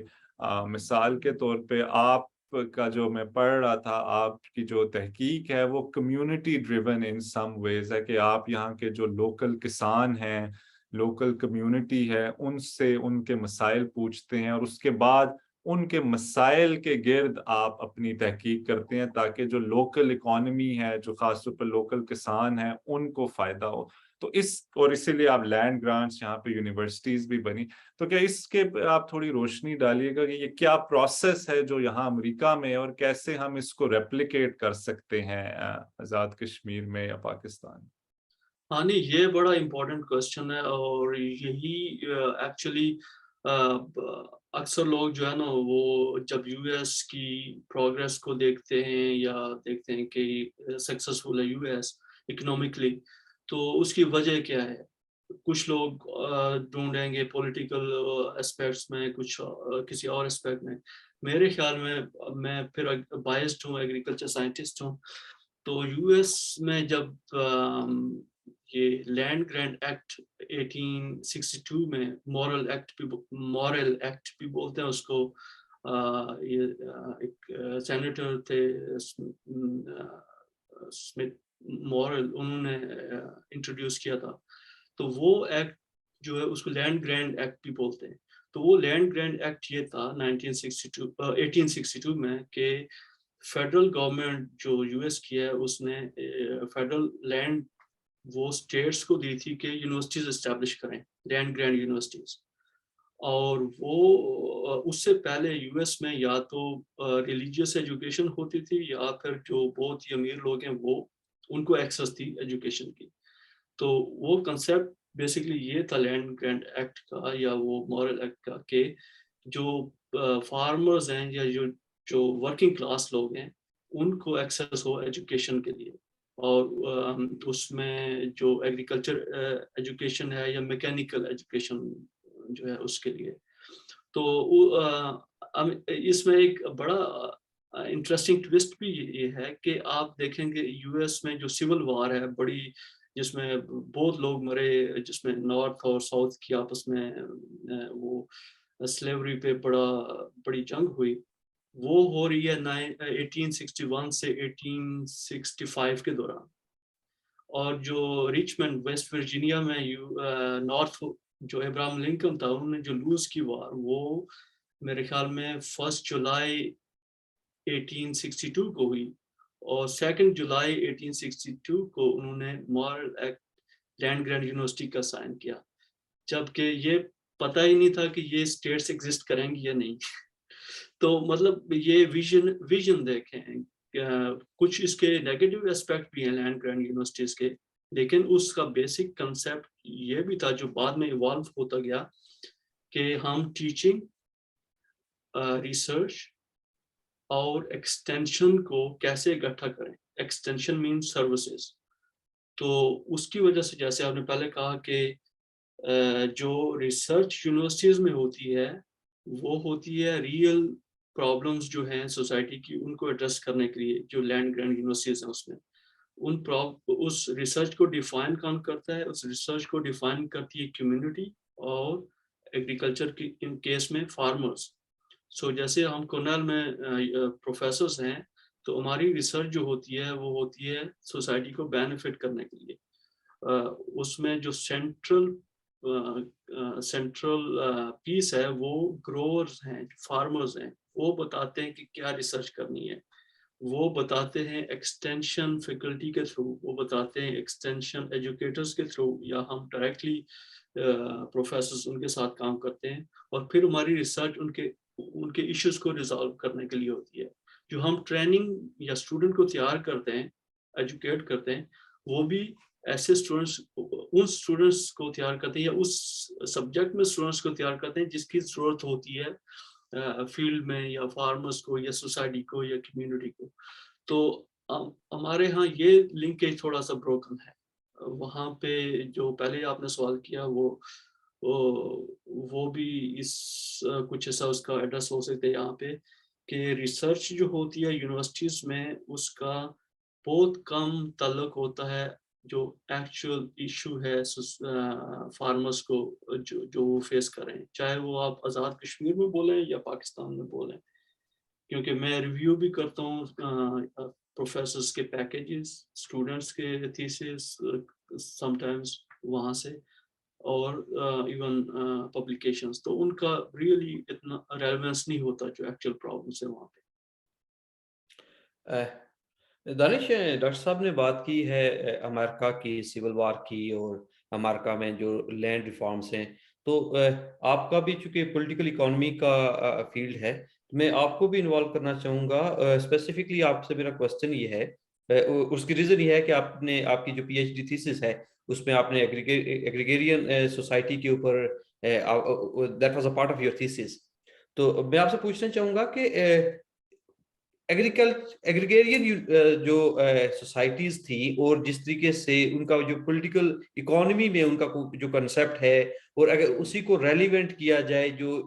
C: مثال کے طور پہ آپ کا جو میں پڑھ رہا تھا، آپ کی جو تحقیق ہے وہ کمیونٹی ڈریون ان سم ویز ہے کہ آپ یہاں کے جو لوکل کسان ہیں، لوکل کمیونٹی ہے، ان سے ان کے مسائل پوچھتے ہیں اور اس کے بعد ان کے مسائل کے گرد آپ اپنی تحقیق کرتے ہیں تاکہ جو لوکل اکانومی ہے، جو خاص طور پر لوکل کسان ہیں، ان کو فائدہ ہو. تو اسی لیے آپ لینڈ گرانٹس یہاں پہ یونیورسٹیز بھی بنی. تو کیا اس کے آپ تھوڑی روشنی ڈالیے گا کہ یہ کیا پروسیس ہے جو یہاں امریکہ میں اور کیسے ہم اس کو ریپلیکیٹ کر سکتے ہیں آزاد کشمیر میں یا پاکستان میں؟
B: ہاں نہیں، یہ بڑا امپورٹنٹ کوشچن ہے اور یہی ایکچولی اکثر لوگ جو ہے نا وہ جب یو ایس کی پروگریس کو دیکھتے ہیں یا دیکھتے ہیں کہ سکسیسفل ہے یو ایس اکنامکلی، تو اس کی وجہ کیا ہے. کچھ لوگ ڈھونڈیں گے پولیٹیکل اسپیکٹس میں، کچھ کسی اور اسپیکٹ میں. میرے خیال میں پھر بائسڈ ہوں، ایگریکلچر سائنٹسٹ ہوں. تو یو ایس میں جب یہ لینڈ گرانٹ ایکٹ 1862 میں مورل ایکٹ بھی بولتے ہیں اس کو. ایک سینیٹر تھے اسمتھ مورل, انہوں نے انٹروڈیوس کیا تھا. تو وہ ایکٹ جو ہے اس کو لینڈ گرانٹ ایکٹ بھی بولتے ہیں. تو وہ لینڈ گرانٹ ایکٹ یہ تھا 1862 میں کہ فیڈرل گورنمنٹ جو یو ایس کی ہے اس نے فیڈرل لینڈ وہ اسٹیٹس کو دی تھی کہ یونیورسٹیز اسٹیبلش کریں, لینڈ گرانٹ یونیورسٹیز. اور وہ اس سے پہلے یو ایس میں یا تو ریلیجیس ایجوکیشن ہوتی تھی یا پھر جو بہت ہی امیر لوگ ہیں وہ ان کو ایکسیس تھی ایجوکیشن کی. تو وہ کنسیپٹ بیسکلی یہ تھا لینڈ گرانٹ ایکٹ کا یا وہ مورل ایکٹ کا کہ جو فارمرز ہیں یا جو ورکنگ کلاس لوگ ہیں ان کو ایکسیس ہو ایجوکیشن کے لیے. اور اس میں جو ایگریکلچر ایجوکیشن ہے یا میکینیکل ایجوکیشن جو ہے اس کے لیے. تو اس میں ایک بڑا انٹرسٹنگ ٹوسٹ بھی یہ ہے کہ آپ دیکھیں گے یو ایس میں جو سول وار ہے بڑی, جس میں بہت لوگ مرے, جس میں نارتھ اور ساؤتھ کی آپس میں وہ سلیوری پہ بڑی جنگ ہوئی, وہ ہو رہی ہے 1861 سے 1865 کے دوران. اور جو ریچمنڈ ویسٹ ورجینیا میں نارتھ جو ابراہم لنکن تھا انہوں نے جو لوز کی وار, وہ میرے خیال میں 1 جولائی 1862 کو ہوئی, اور 2 جولائی 1862 کو انہوں نے Morrill act land grant university کا سائن کیا, جبکہ یہ پتہ ہی نہیں تھا کہ یہ اسٹیٹس ایگزسٹ کریں گی یا نہیں. تو مطلب یہ ویژن دیکھیں, کچھ اس کے نیگیٹو اسپیکٹ بھی ہیں لینڈ گرانٹ یونیورسٹیز کے, لیکن اس کا بیسک کنسیپٹ یہ بھی تھا جو بعد میں ایوالو ہوتا گیا کہ ہم ٹیچنگ, ریسرچ اور ایکسٹینشن کو کیسے اکٹھا کریں. Extension means services. تو اس کی وجہ سے جیسے آپ نے پہلے کہا کہ جو ریسرچ یونیورسٹیز میں ہوتی ہے وہ ہوتی ہے ریئل پرابلمس جو ہیں سوسائٹی کی ان کو ایڈریس کرنے کے لیے. جو لینڈ گرانٹ یونیورسٹیز ہیں اس میں اس ریسرچ کو ڈیفائن کون کرتا ہے, اس ریسرچ کو ڈیفائن کرتی ہے کمیونٹی اور ایگریکلچر کی ان کیس میں فارمرز. سو جیسے ہم کورنیل میں پروفیسرز ہیں تو ہماری ریسرچ جو ہوتی ہے وہ ہوتی ہے سوسائٹی کو بینیفٹ کرنے کے لیے. اس میں جو سینٹرل پیس ہے وہ گروورز ہیں, فارمرز ہیں, وہ بتاتے ہیں کہ کیا ریسرچ کرنی ہے, وہ بتاتے ہیں ایکسٹینشن فیکلٹی کے تھرو, وہ بتاتے ہیں ایکسٹینشن ایجوکیٹرز کے تھرو, یا ہم ڈائریکٹلی پروفیسرز ان کے ساتھ کام کرتے ہیں. اور پھر ہماری ریسرچ ان کے ایشوز کو ریزالو کرنے کے لیے ہوتی ہے. جو ہم ٹریننگ یا اسٹوڈنٹ کو تیار کرتے ہیں, ایجوکیٹ کرتے ہیں, وہ بھی ایسے اسٹوڈنٹس کو تیار کرتے ہیں یا اس سبجیکٹ میں اسٹوڈنٹس کو تیار کرتے ہیں جس کی ضرورت ہوتی ہے فیلڈ میں, یا فارمرز کو, یا سوسائٹی کو, یا کمیونٹی کو. تو ہمارے ہاں یہ لنکیج تھوڑا سا بروکن ہے. وہاں پہ جو پہلے آپ نے سوال کیا وہ بھی کچھ ایسا اس کا ایڈریس ہو سکتا ہے یہاں پہ کہ ریسرچ جو ہوتی ہے یونیورسٹیز میں اس کا بہت کم تعلق ہوتا ہے جو ایکچوئل ایشو ہے فارمرز کو جو وہ فیس کریں, چاہے وہ آپ آزاد کشمیر میں بولیں یا پاکستان میں بولیں. کیونکہ میں ریویو بھی کرتا ہوں پروفیسرز کے پیکیجز, اسٹوڈنٹس کے تھیسس سم ٹائمز وہاں سے, اور ایون پبلیکیشنز, تو ان کا ریئلی اتنا ریلیونس نہیں ہوتا جو ایکچوئل پرابلمس ہے وہاں پہ.
A: دانش, ڈاکٹر صاحب نے بات کی ہے امریکہ کی سول وار کی اور امریکہ میں جو لینڈ ریفارمز ہیں, تو آپ کا بھی چونکہ پولیٹیکل اکانومی کا فیلڈ ہے, میں آپ کو بھی انوالو کرنا چاہوں گا. اسپیسیفکلی آپ سے میرا کوشچن یہ ہے, اس کی ریزن یہ ہے کہ آپ کی جو پی ایچ ڈی تھیسس ہے اس میں آپ نے ایگریگیرین سوسائٹی کے اوپر, that was a part of your thesis. تو میں آپ سے پوچھنا چاہوں گا کہ ایگریگیرین جو سوسائٹیز تھی اور جس طریقے سے ان کا جو پولیٹیکل اکانومی میں ان کا جو کنسیپٹ ہے, اور اگر اسی کو ریلیونٹ کیا جائے جو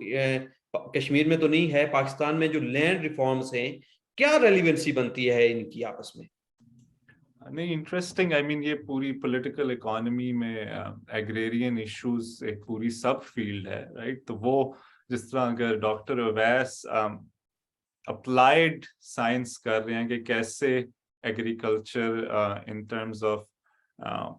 A: کشمیر میں تو نہیں ہے, پاکستان میں جو لینڈ ریفارمز ہیں, کیا ریلیونسی بنتی ہے ان کی آپس میں؟
C: نہیں انٹرسٹنگ آئی مین یہ پوری پولیٹیکل اکانومی میں ایگریرین ایشوز ایک پوری سب فیلڈ ہے رائٹ. تو وہ جس طرح اگر ڈاکٹر اویس اپلائیڈ سائنس کر رہے ہیں کہ کیسے agriculture in terms of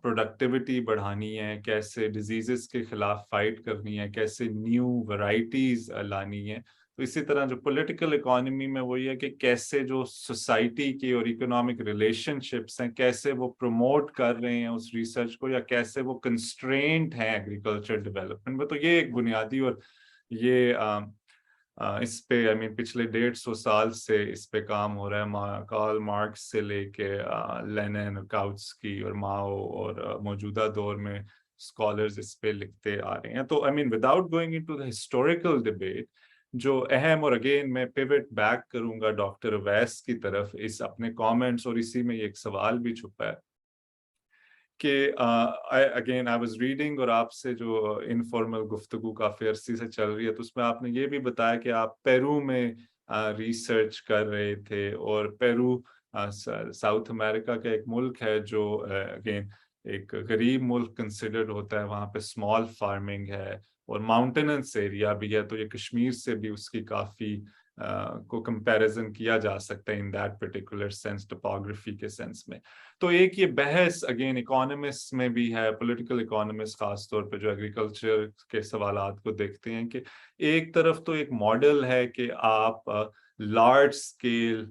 C: productivity بڑھانی ہے, کیسے ڈیزیزز کے خلاف فائٹ کرنی ہے, کیسے نیو ورائٹیز لانی ہے, تو اسی طرح جو پولیٹیکل اکانومی میں وہی ہے کہ کیسے جو سوسائٹی کی اور اکنامک ریلیشن شپس ہیں کیسے وہ پروموٹ کر رہے ہیں اس ریسرچ کو, یا کیسے وہ کنسٹرینٹ ہیں ایگریکلچر ڈیولپمنٹ میں. تو یہ ایک بنیادی اور یہ اس پہ پچھلے 150 سال سے اس پہ کام ہو رہا ہے. کارل مارکس سے لے کے لینن, کاؤٹسکی اور ماؤ, اور موجودہ دور میں اسکالرز اس پہ لکھتے آ رہے ہیں. تو without going into the historical debate, جو اہم, اور اگین میں پیوٹ بیک کروں گا ڈاکٹر اویس کی طرف اس اپنے کامنٹس, اور اسی میں ایک سوال بھی چھپا ہے کہ اگین آئی واز ریڈنگ, اور آپ سے جو انفارمل گفتگو کافی عرصے سے چل رہی ہے, تو اس میں آپ نے یہ بھی بتایا کہ آپ پیرو میں ریسرچ کر رہے تھے, اور پیرو ساؤتھ امریکہ کا ایک ملک ہے جو اگین ایک غریب ملک کنسیڈرڈ ہوتا ہے, وہاں پہ اسمال فارمنگ ہے اور ماؤنٹینس ایریا بھی ہے. تو یہ کشمیر سے بھی اس کی کافی کو کمپیریزن کیا جا سکتا ہے in that particular sense, topography کے سینس میں. تو ایک یہ بحث اگین اکانومسٹ میں بھی ہے, پولیٹیکل اکانومسٹ خاص طور پہ جو ایگریکلچر کے سوالات کو دیکھتے ہیں, کہ ایک طرف تو ایک ماڈل ہے کہ آپ لارج اسکیل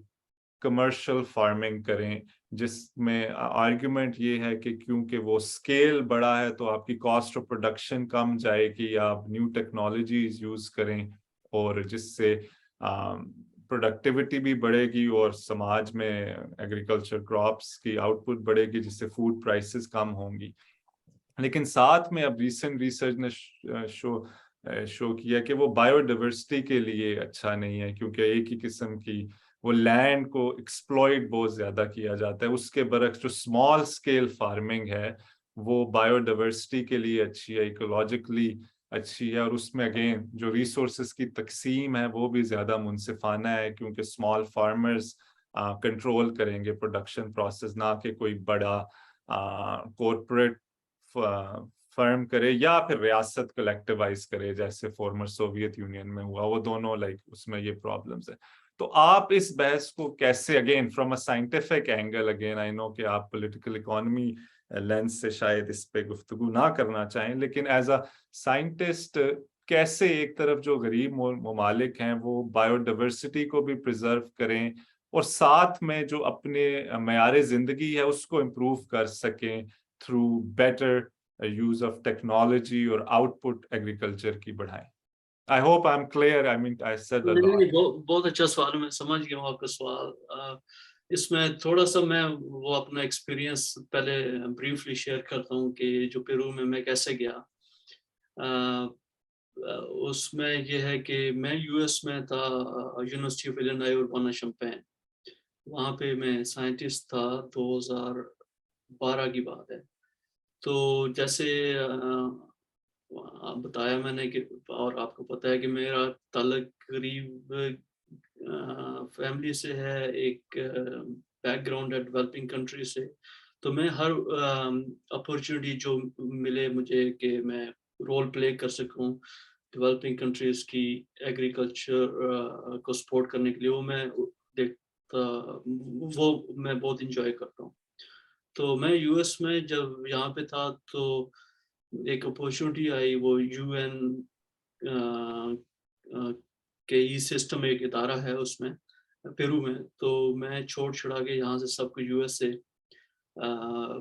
C: کمرشل فارمنگ کریں, جس میں آرگیومنٹ یہ ہے کہ کیونکہ وہ اسکیل بڑا ہے تو آپ کی کاسٹ آف پروڈکشن کم جائے گی, آپ نیو ٹیکنالوجیز یوز کریں, اور جس سے پروڈکٹیوٹی بھی بڑھے گی, اور سماج میں ایگریکلچر کراپس کی آؤٹ پٹ بڑھے گی, جس سے فوڈ پرائسز کم ہوں گی. لیکن ساتھ میں اب ریسنٹ ریسرچ نے شو کیا کہ وہ بایو ڈائیورسٹی کے لیے اچھا نہیں ہے, کیونکہ ایک ہی قسم کی وہ لینڈ کو ایکسپلوئٹ بہت زیادہ کیا جاتا ہے. اس کے برعکس جو اسمال اسکیل فارمنگ ہے وہ بایو ڈائیورسٹی کے لیے اچھی ہے, ایکولوجیکلی اچھی ہے, اور اس میں اگین جو ریسورسز کی تقسیم ہے وہ بھی زیادہ منصفانہ ہے, کیونکہ اسمال فارمرز کنٹرول کریں گے پروڈکشن پروسیس, نہ کہ کوئی بڑا کورپوریٹ فرم کرے یا پھر ریاست کلیکٹیوائز کرے جیسے فارمر سوویت یونین میں ہوا. وہ دونوں اس میں یہ پرابلمز ہیں. تو آپ اس بحث کو کیسے, again from a scientific angle, again I know کہ آپ پولیٹیکل اکانومی لینس سے شاید اس پہ گفتگو نہ کرنا چاہیں, لیکن ایز اے سائنٹسٹ کیسے ایک طرف جو غریب ممالک ہیں وہ بایو ڈائیورسٹی کو بھی پریزرو کریں, اور ساتھ میں جو اپنے معیار زندگی ہے اس کو امپروو کر سکیں through better use of technology, اور آؤٹ پٹ ایگریکلچر کی بڑھائیں. I hope I'm clear. I said a lot.
B: بہت اچھا سوال ہے, میں سمجھ گیا ہوں آپ کا سوال. اس میں تھوڑا سا میں وہ اپنا ایکسپیرینس پہلے بریفلی شیئر کرتا ہوں کہ جو پیرو میں کیسے گیا. اس میں یہ ہے کہ میں یو ایس میں تھا, یونیورسٹی آف ایلینوائے اربانا شمپین, وہاں پہ میں سائنٹسٹ تھا. 2012 کی بات ہے. تو جیسے بتایا میں نے کہ, اور آپ کو پتہ ہے کہ میرا تعلق قریب فیملی سے ہے, ایک بیک گراؤنڈ ہے ڈیولپنگ کنٹری سے. تو میں ہر اپورچونیٹی جو ملے مجھے کہ میں رول پلے کر سکوں ڈیولپنگ کنٹریز کی ایگریکلچر کو سپورٹ کرنے کے لیے, وہ میں دیکھتا, وہ میں بہت انجوائے کرتا ہوں. تو میں یو ایس میں جب یہاں پہ تھا تو ایک اپورچونیٹی آئی, وہ یو این کے ای سسٹم ایک ادارہ ہے اس میں پیرو میں. تو میں چھوڑ چھڑا کے یہاں سے سب کو یو ایس سے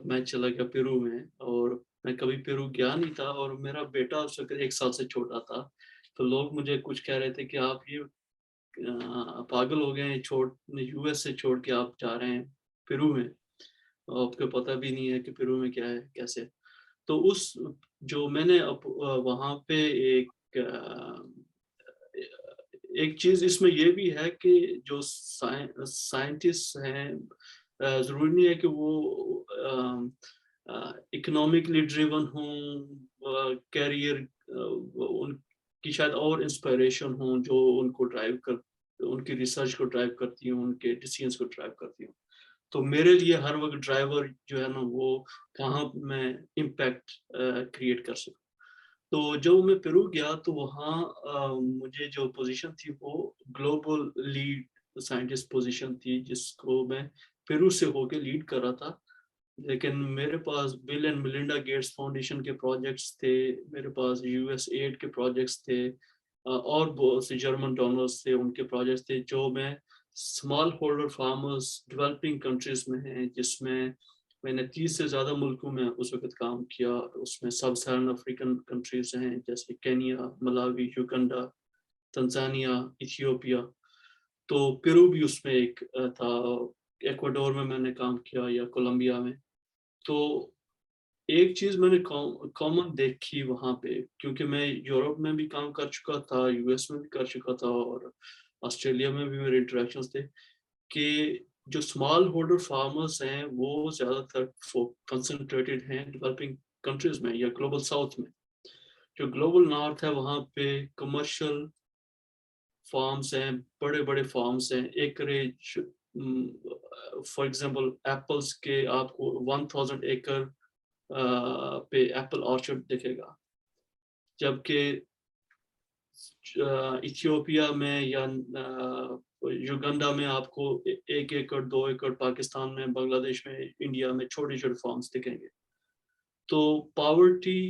B: میں چلا گیا پیرو میں, اور میں کبھی پیرو گیا نہیں تھا, اور میرا بیٹا اس وقت 1 سال سے چھوٹا تھا. تو لوگ مجھے کچھ کہہ رہے تھے کہ آپ یہ پاگل ہو گئے ہیں, یو ایس سے چھوڑ کے آپ جا رہے ہیں پیرو میں, آپ کو پتہ بھی نہیں ہے کہ پیرو میں کیا ہے کیسے. تو اس جو میں نے وہاں پہ ایک چیز اس میں یہ بھی ہے کہ جو سائنٹسٹ ہیں ضروری نہیں ہے کہ وہ اکنامکلی ڈریون ہوں, کیریئر ان کی شاید اور انسپائریشن ہوں جو ان کو ڈرائیو کر, ان کی ریسرچ کو ڈرائیو کرتی ہوں, ان کے ڈیسیژنس کو ڈرائیو کرتی ہوں. تو میرے لیے ہر وقت ڈرائیور جو ہے نا وہ کہاں میں امپیکٹ کریٹ کر سکوں. تو جب میں پیرو گیا تو وہاں مجھے جو پوزیشن تھی وہ گلوبل لیڈ سائنٹسٹ پوزیشن تھی جس کو میں پیرو سے ہو کے لیڈ کر رہا تھا. لیکن میرے پاس بل اینڈ ملنڈا گیٹس فاؤنڈیشن کے پروجیکٹس تھے, میرے پاس یو ایس ایڈ کے پروجیکٹس تھے, اور بہت سے جرمن ڈونرز تھے, ان کے پروجیکٹس تھے جو میں small holder farmers developing countries میں ہیں, جس میں نے 30 سے زیادہ ملکوں میں اس وقت کام کیا. اس میں سب سہرن افریقن کنٹریز ہیں جیسے کینیا, ملاوی, یوگنڈا, تنزانیہ, ایتھیوپیا. تو پیرو بھی اس میں ایک تھا. ایکواڈور میں نے کام کیا یا کولمبیا میں. تو ایک چیز میں نے کامن دیکھی وہاں پہ, کیونکہ میں یورپ میں بھی کام کر چکا تھا, یو ایس میں بھی کر چکا تھا, اور آسٹریلیا میں بھی میرے انٹریکشنز تھے, کہ جو اسمال ہولڈر فارمرز ہیں وہ زیادہ تر کنسنٹریٹڈ ہیں ڈیولپنگ کنٹریز میں یا گلوبل ساؤتھ میں. جو گلوبل نارتھ ہے وہاں پہ کمرشل فارمز ہیں, بڑے بڑے فارمز ہیں, ایکریج فار ایگزامپل ایپلس کے آپ کو 1000 ایکر پہ ایپل آرچرڈ دکھے گا, جبکہ ایتھیوپیا میں یا یوگنڈا میں آپ کو 1 ایکڑ 2 ایکڑ, پاکستان میں, بنگلہ دیش میں, انڈیا میں چھوٹے چھوٹے فارمز دکھیں گے. تو پاورٹی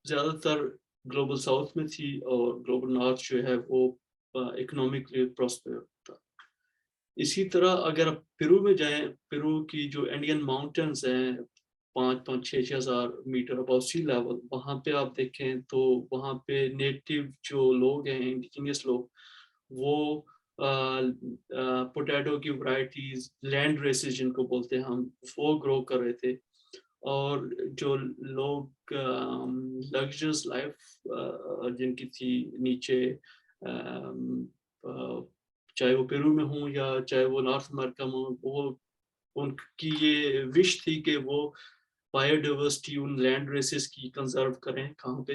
B: زیادہ تر گلوبل ساؤتھ میں تھی اور گلوبل نارتھ جو ہے وہ اکنامکلی پراسپر تھا. اسی طرح اگر آپ پیرو میں جائیں, پیرو کی جو انڈین ماؤنٹینز ہیں 5-6 ہزار میٹر ابو سی لیول, وہاں پہ آپ دیکھیں تو وہاں پہ نیٹو جو لوگ ہیں, انڈیجینس لوگ, وہ پوٹیٹو کی ورائٹیز, لینڈ ریسز جن کو بولتے ہیں ہم, وہ گرو کر رہے تھے. اور جو لوگ لگژریس لائف جن کی تھی نیچے, چاہے وہ پیرو میں ہوں یا چاہے وہ نارتھ امریکہ میں ہوں, وہ ان کی یہ وش تھی کہ وہ biodiversity in land races کی کنزرو کریں. کہاں پہ؟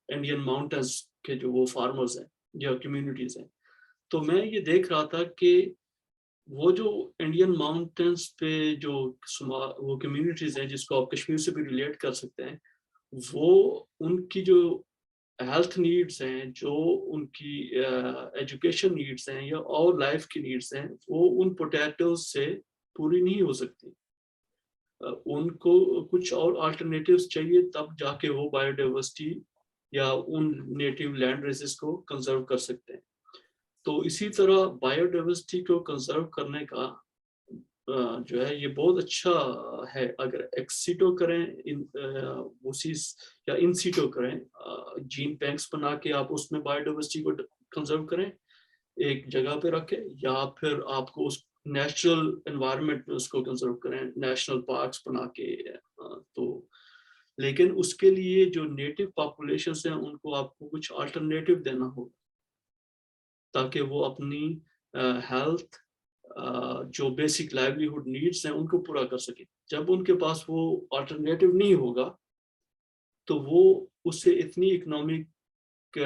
B: انڈین ماؤنٹینز کے جو وہ فارمرز ہیں یا کمیونٹیز ہیں. تو میں یہ دیکھ رہا تھا کہ وہ جو انڈین ماؤنٹینز پہ جو وہ کمیونٹیز ہیں جس کو آپ کشمیر سے بھی ریلیٹ کر سکتے ہیں, وہ ان کی جو ہیلتھ نیڈس ہیں, جو ان کی ایجوکیشن نیڈس ہیں یا اور لائف کی نیڈس ہیں, وہ ان پوٹیٹوز سے پوری نہیں ہو سکتی. ان کو کچھ اور آلٹرنیٹیوز چاہیے, تب جا کے وہ بایو ڈائیورسٹی یا ان نیٹو لینڈ ریسز کو کنزرو کر سکتے ہیں. تو اسی طرح بایو ڈائیورسٹی کو کنزرو کرنے کا جو ہے یہ بہت اچھا ہے. اگر ایکسیٹو کریں یا ان سیٹو کریں, جین بینکس بنا کے آپ اس میں بایو ڈائیورسٹی کو کنزرو کریں, ایک جگہ پہ رکھیں, یا پھر آپ کو اس نیچرل انوائرمنٹ میں اس کو کنزرو کریں, نیشنل پارکس بنا کے. تو لیکن اس کے لیے جو نیٹو پاپولیشنز ہیں ان کو آپ کو کچھ آلٹرنیٹیو دینا ہوگا, تاکہ وہ اپنی ہیلتھ, جو بیسک لائیولیہوڈ نیڈس ہیں ان کو پورا کر سکیں. جب ان کے پاس وہ آلٹرنیٹیو نہیں ہوگا تو وہ اس سے اتنی اکنامک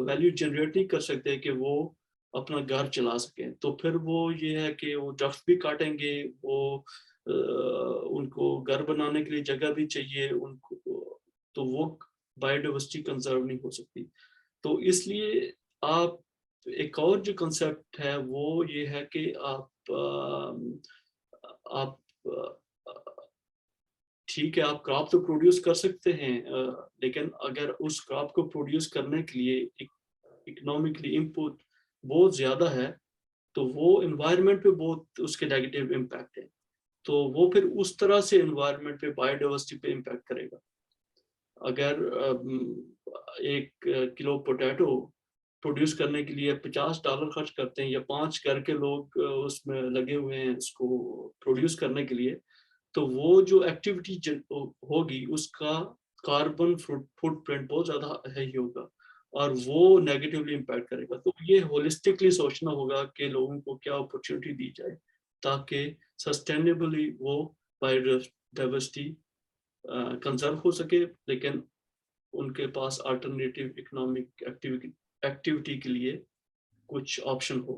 B: ویلیو جنریٹ نہیں کر سکتے کہ وہ اپنا گھر چلا سکیں. تو پھر وہ یہ ہے کہ وہ درخت بھی کاٹیں گے, وہ ان کو گھر بنانے کے لیے جگہ بھی چاہیے ان کو, تو وہ بایو ڈائیورسٹی کنزرو نہیں ہو سکتی. تو اس لیے آپ ایک اور جو کنسیپٹ ہے وہ یہ ہے کہ آپ ٹھیک ہے آپ کراپ تو پروڈیوس کر سکتے ہیں, لیکن اگر اس کراپ کو پروڈیوس کرنے کے لیے اکنامکلی انپٹ بہت زیادہ ہے تو وہ انوائرمنٹ پہ بہت اس کے نیگیٹو امپیکٹ ہے. تو وہ پھر اس طرح سے انوائرمنٹ پہ بایو ڈائیورسٹی پہ امپیکٹ کرے گا. اگر 1 کلو پوٹیٹو پروڈیوس کرنے کے لیے $50 خرچ کرتے ہیں, یا 5 گھر کے لوگ اس میں لگے ہوئے ہیں اس کو پروڈیوس کرنے کے لیے, تو وہ جو ایکٹیویٹی ہوگی اس کا کاربن فٹ پرنٹ بہت زیادہ ہے ہی ہوگا, اور وہ نیگیٹولی امپیکٹ کرے گا. تو یہ ہولسٹکلی سوچنا ہوگا کہ لوگوں کو کیا اپرچونیٹی دی جائے تاکہ سسٹینیبلی وہ بایو ڈائیورسٹی کنزرو ہو سکے, لیکن ان کے پاس آلٹرنیٹیو اکنامک ایکٹیویٹی کے لیے کچھ آپشن ہو.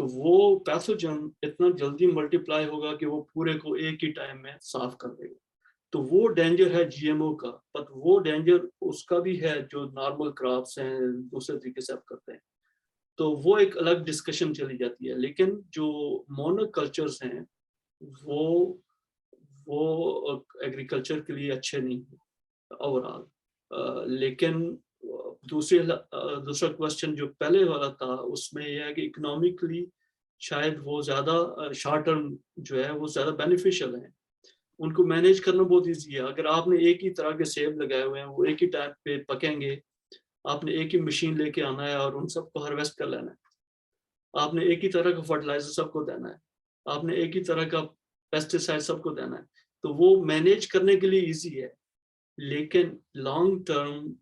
B: تو وہ پیتھوجن اتنا جلدی ملٹیپلائی ہوگا کہ وہ پورے کو ایک ہی ٹائم میں صاف کر دے گا. تو وہ ڈینجر ہے جی ایم او کا, بٹ وہ ڈینجر اس کا بھی ہے جو نارمل کراپس ہیں دوسرے طریقے سے آپ کرتے ہیں. تو وہ ایک الگ ڈسکشن چلی جاتی ہے. لیکن جو مونو کلچرز ہیں وہ ایگریکلچر کے لیے اچھے نہیں ہیں اوور آل. لیکن دوسرا کوشچن جو پہلے والا تھا اس میں یہ ہے کہ اکنامکلی شاید وہ زیادہ شارٹ ٹرم جو ہے وہ زیادہ بینیفیشل ہیں, ان کو مینیج کرنا بہت ایزی ہے. اگر آپ نے ایک ہی طرح کے سیب لگائے ہوئے ہیں, وہ ایک ہی ٹائم پہ پکیں گے, آپ نے ایک ہی مشین لے کے آنا ہے اور ان سب کو ہارویسٹ کر لینا ہے. آپ نے ایک ہی طرح کا فرٹیلائزر سب کو دینا ہے, آپ نے ایک ہی طرح کا پیسٹیسائڈ سب کو دینا ہے. تو وہ مینیج کرنے کے لیے ایزی ہے, لیکن لانگ ٹرم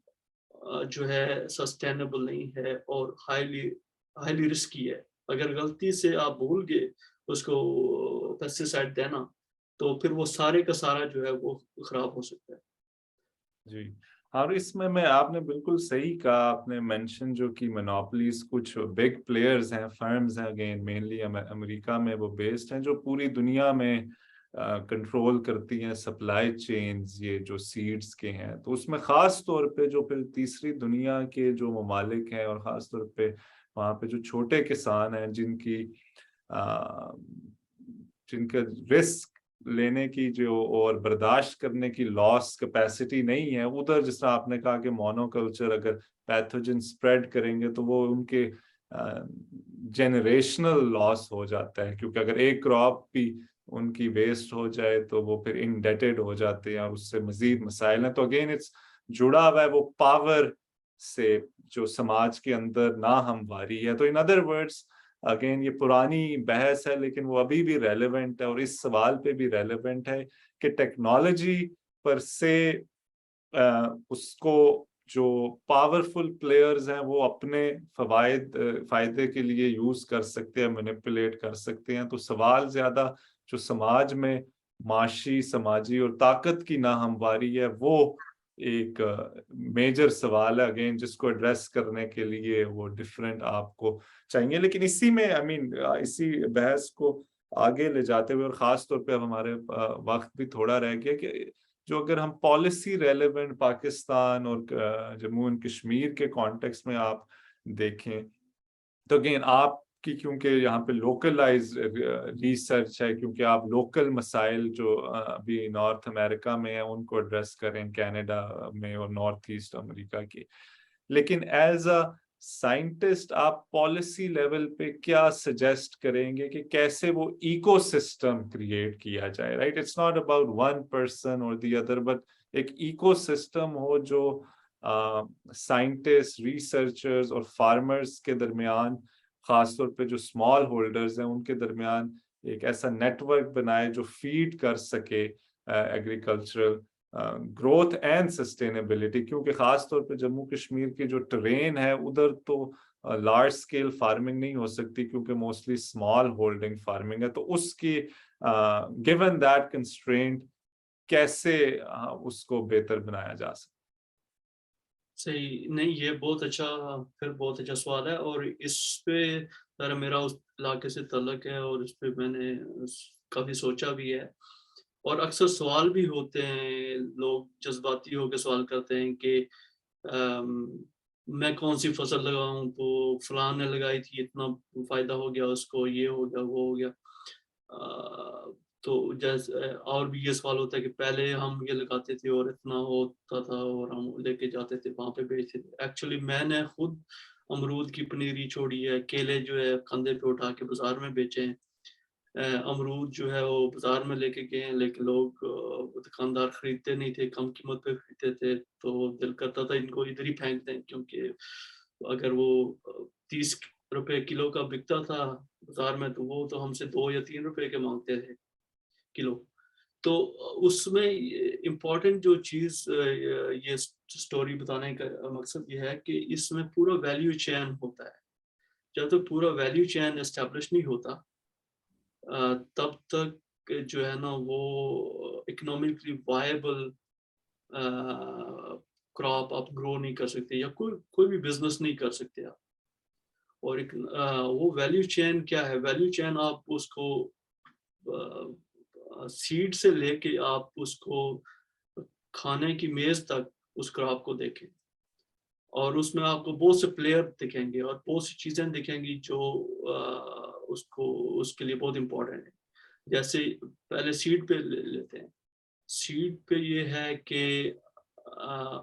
B: جو ہے سسٹینیبل نہیں ہے اور ہائیلی رسکی ہے. اگر غلطی سے آپ بھول گئے اس کو پیسٹیسائڈ دینا تو پھر وہ سارے کا سارا جو ہے وہ خراب ہو سکتا ہے.
C: جی, اور اس میں آپ نے بالکل صحیح کہا, آپ نے مینشن جو کہ مونوپلیز کچھ بگ پلیئرز ہیں, فرمز ہیں, اگین مینلی امریکہ میں وہ بیسڈ ہیں, جو پوری دنیا میں کنٹرول کرتی ہیں سپلائی چینز یہ جو سیڈز کے ہیں. تو اس میں خاص طور پہ جو پھر تیسری دنیا کے جو ممالک ہیں اور خاص طور پہ وہاں پہ جو چھوٹے کسان ہیں جن کا رسک لینے کی جو اور برداشت کرنے کی لاس کیپیسٹی نہیں ہے, ادھر جس طرح آپ نے کہا کہ مونو کلچر اگر پیتھوجن سپریڈ کریں گے تو وہ ان کے جنریشنل لاس ہو جاتا ہے, کیونکہ اگر ایک کراپ بھی ان کی ویسٹ ہو جائے تو وہ پھر انڈیٹڈ ہو جاتے ہیں اور اس سے مزید مسائل ہیں. تو اگین اٹس جڑا ہوا ہے وہ پاور سے جو سماج کے اندر ناہمواری ہے. تو ان ادر ورڈز اگین یہ پرانی بحث ہے لیکن وہ ابھی بھی ریلیونٹ ہے, اور اس سوال پہ بھی ریلیونٹ ہے کہ ٹیکنالوجی پر سے اس کو جو پاورفل پلیئرز ہیں وہ اپنے فائدے کے لیے یوز کر سکتے ہیں, مینیپولیٹ کر سکتے ہیں. تو سوال زیادہ جو سماج میں معاشی سماجی اور طاقت کی ناہمواری ہے وہ ایک میجر سوال ہے اگین, جس کو ایڈریس کرنے کے لیے وہ ڈفرینٹ آپ کو چاہیے. لیکن اسی میں اسی بحث کو آگے لے جاتے ہوئے, اور خاص طور پہ اب ہمارے وقت بھی تھوڑا رہ گیا, کہ جو اگر ہم پالیسی ریلیونٹ پاکستان اور جموں اینڈ کشمیر کے کانٹیکس میں آپ دیکھیں تو اگین آپ کی کیونکہ یہاں پہ لوکلائز ریسرچ ہے, کیونکہ آپ لوکل مسائل جو ابھی نارتھ امریکہ میں ہیں ان کو ایڈریس کریں, کینیڈا میں اور نارتھ ایسٹ امریکہ کی. لیکن ایز اے سائنٹسٹ آپ پالیسی لیول پہ کیا سجیسٹ کریں گے کہ کیسے وہ ایکو سسٹم کریٹ کیا جائے, right? It's not about one person or the other, but ایک ایکو سسٹم ہو جو سائنٹسٹ, ریسرچرز اور فارمرز کے درمیان, خاص طور پہ جو اسمال ہولڈرز ہیں ان کے درمیان ایک ایسا نیٹ ورک بنائے جو فیڈ کر سکے ایگریکلچرل گروتھ اینڈ سسٹینیبلٹی. کیونکہ خاص طور پہ جموں کشمیر کی جو ٹرین ہے ادھر تو لارج اسکیل فارمنگ نہیں ہو سکتی کیونکہ موسٹلی اسمال ہولڈنگ فارمنگ ہے. تو اس کی گیون دیٹ کنسٹرینٹ کیسے اس کو بہتر بنایا جا سکتا؟
B: صحیح نہیں, یہ بہت اچھا سوال ہے, اور اس پہ ذرا میرا اس علاقے سے تعلق ہے اور اس پہ میں نے کافی سوچا بھی ہے. اور اکثر سوال بھی ہوتے ہیں, لوگ جذباتی ہو کے سوال کرتے ہیں کہ میں کون سی فصل لگاؤں, تو فلاں نے لگائی تھی اتنا فائدہ ہو گیا اس کو, یہ ہو گیا وہ ہو گیا. تو جیسے اور بھی یہ سوال ہوتا ہے کہ پہلے ہم یہ لگاتے تھے اور اتنا ہوتا تھا اور ہم لے کے جاتے تھے وہاں پہ بیچتے تھے. ایکچولی میں نے خود امرود کی پنیری چھوڑی ہے, کیلے جو ہے کندھے پہ اٹھا کے بازار میں بیچے ہیں, امرود جو ہے وہ بازار میں لے کے گئے ہیں, لیکن لوگ دکاندار خریدتے نہیں تھے, کم قیمت پہ خریدتے تھے. تو دل کرتا تھا ان کو ادھر ہی پھینک دیں, کیونکہ اگر وہ 30 روپے کلو کا بکتا تھا بازار میں تو وہ تو ہم سے 2 یا 3 روپے کے مانگتے تھے کلو. تو اس میں امپورٹنٹ جو چیز یہ سٹوری بتانے کا مقصد یہ ہے کہ اس میں پورا ویلیو چین ہوتا ہے. جب تک پورا ویلیو چین اسٹیبلش نہیں ہوتا تب تک جو ہے نا وہ اکنامکلی وائبل کراپ آپ گرو نہیں کر سکتے, یا کوئی بھی بزنس نہیں کر سکتے آپ. اور ایک وہ ویلیو چین کیا ہے؟ ویلیو چین آپ اس کو سیڈ سے لے کے آپ اس کو کھانے کی میز تک اس کراپ کو دیکھیں، اور اس میں آپ کو بہت سے پلیئر دکھیں گے اور بہت سی چیزیں دکھیں گی جو اس کے لیے بہت امپورٹنٹ ہے. جیسے پہلے سیڈ پہ لیتے ہیں. سیڈ پہ یہ ہے کہ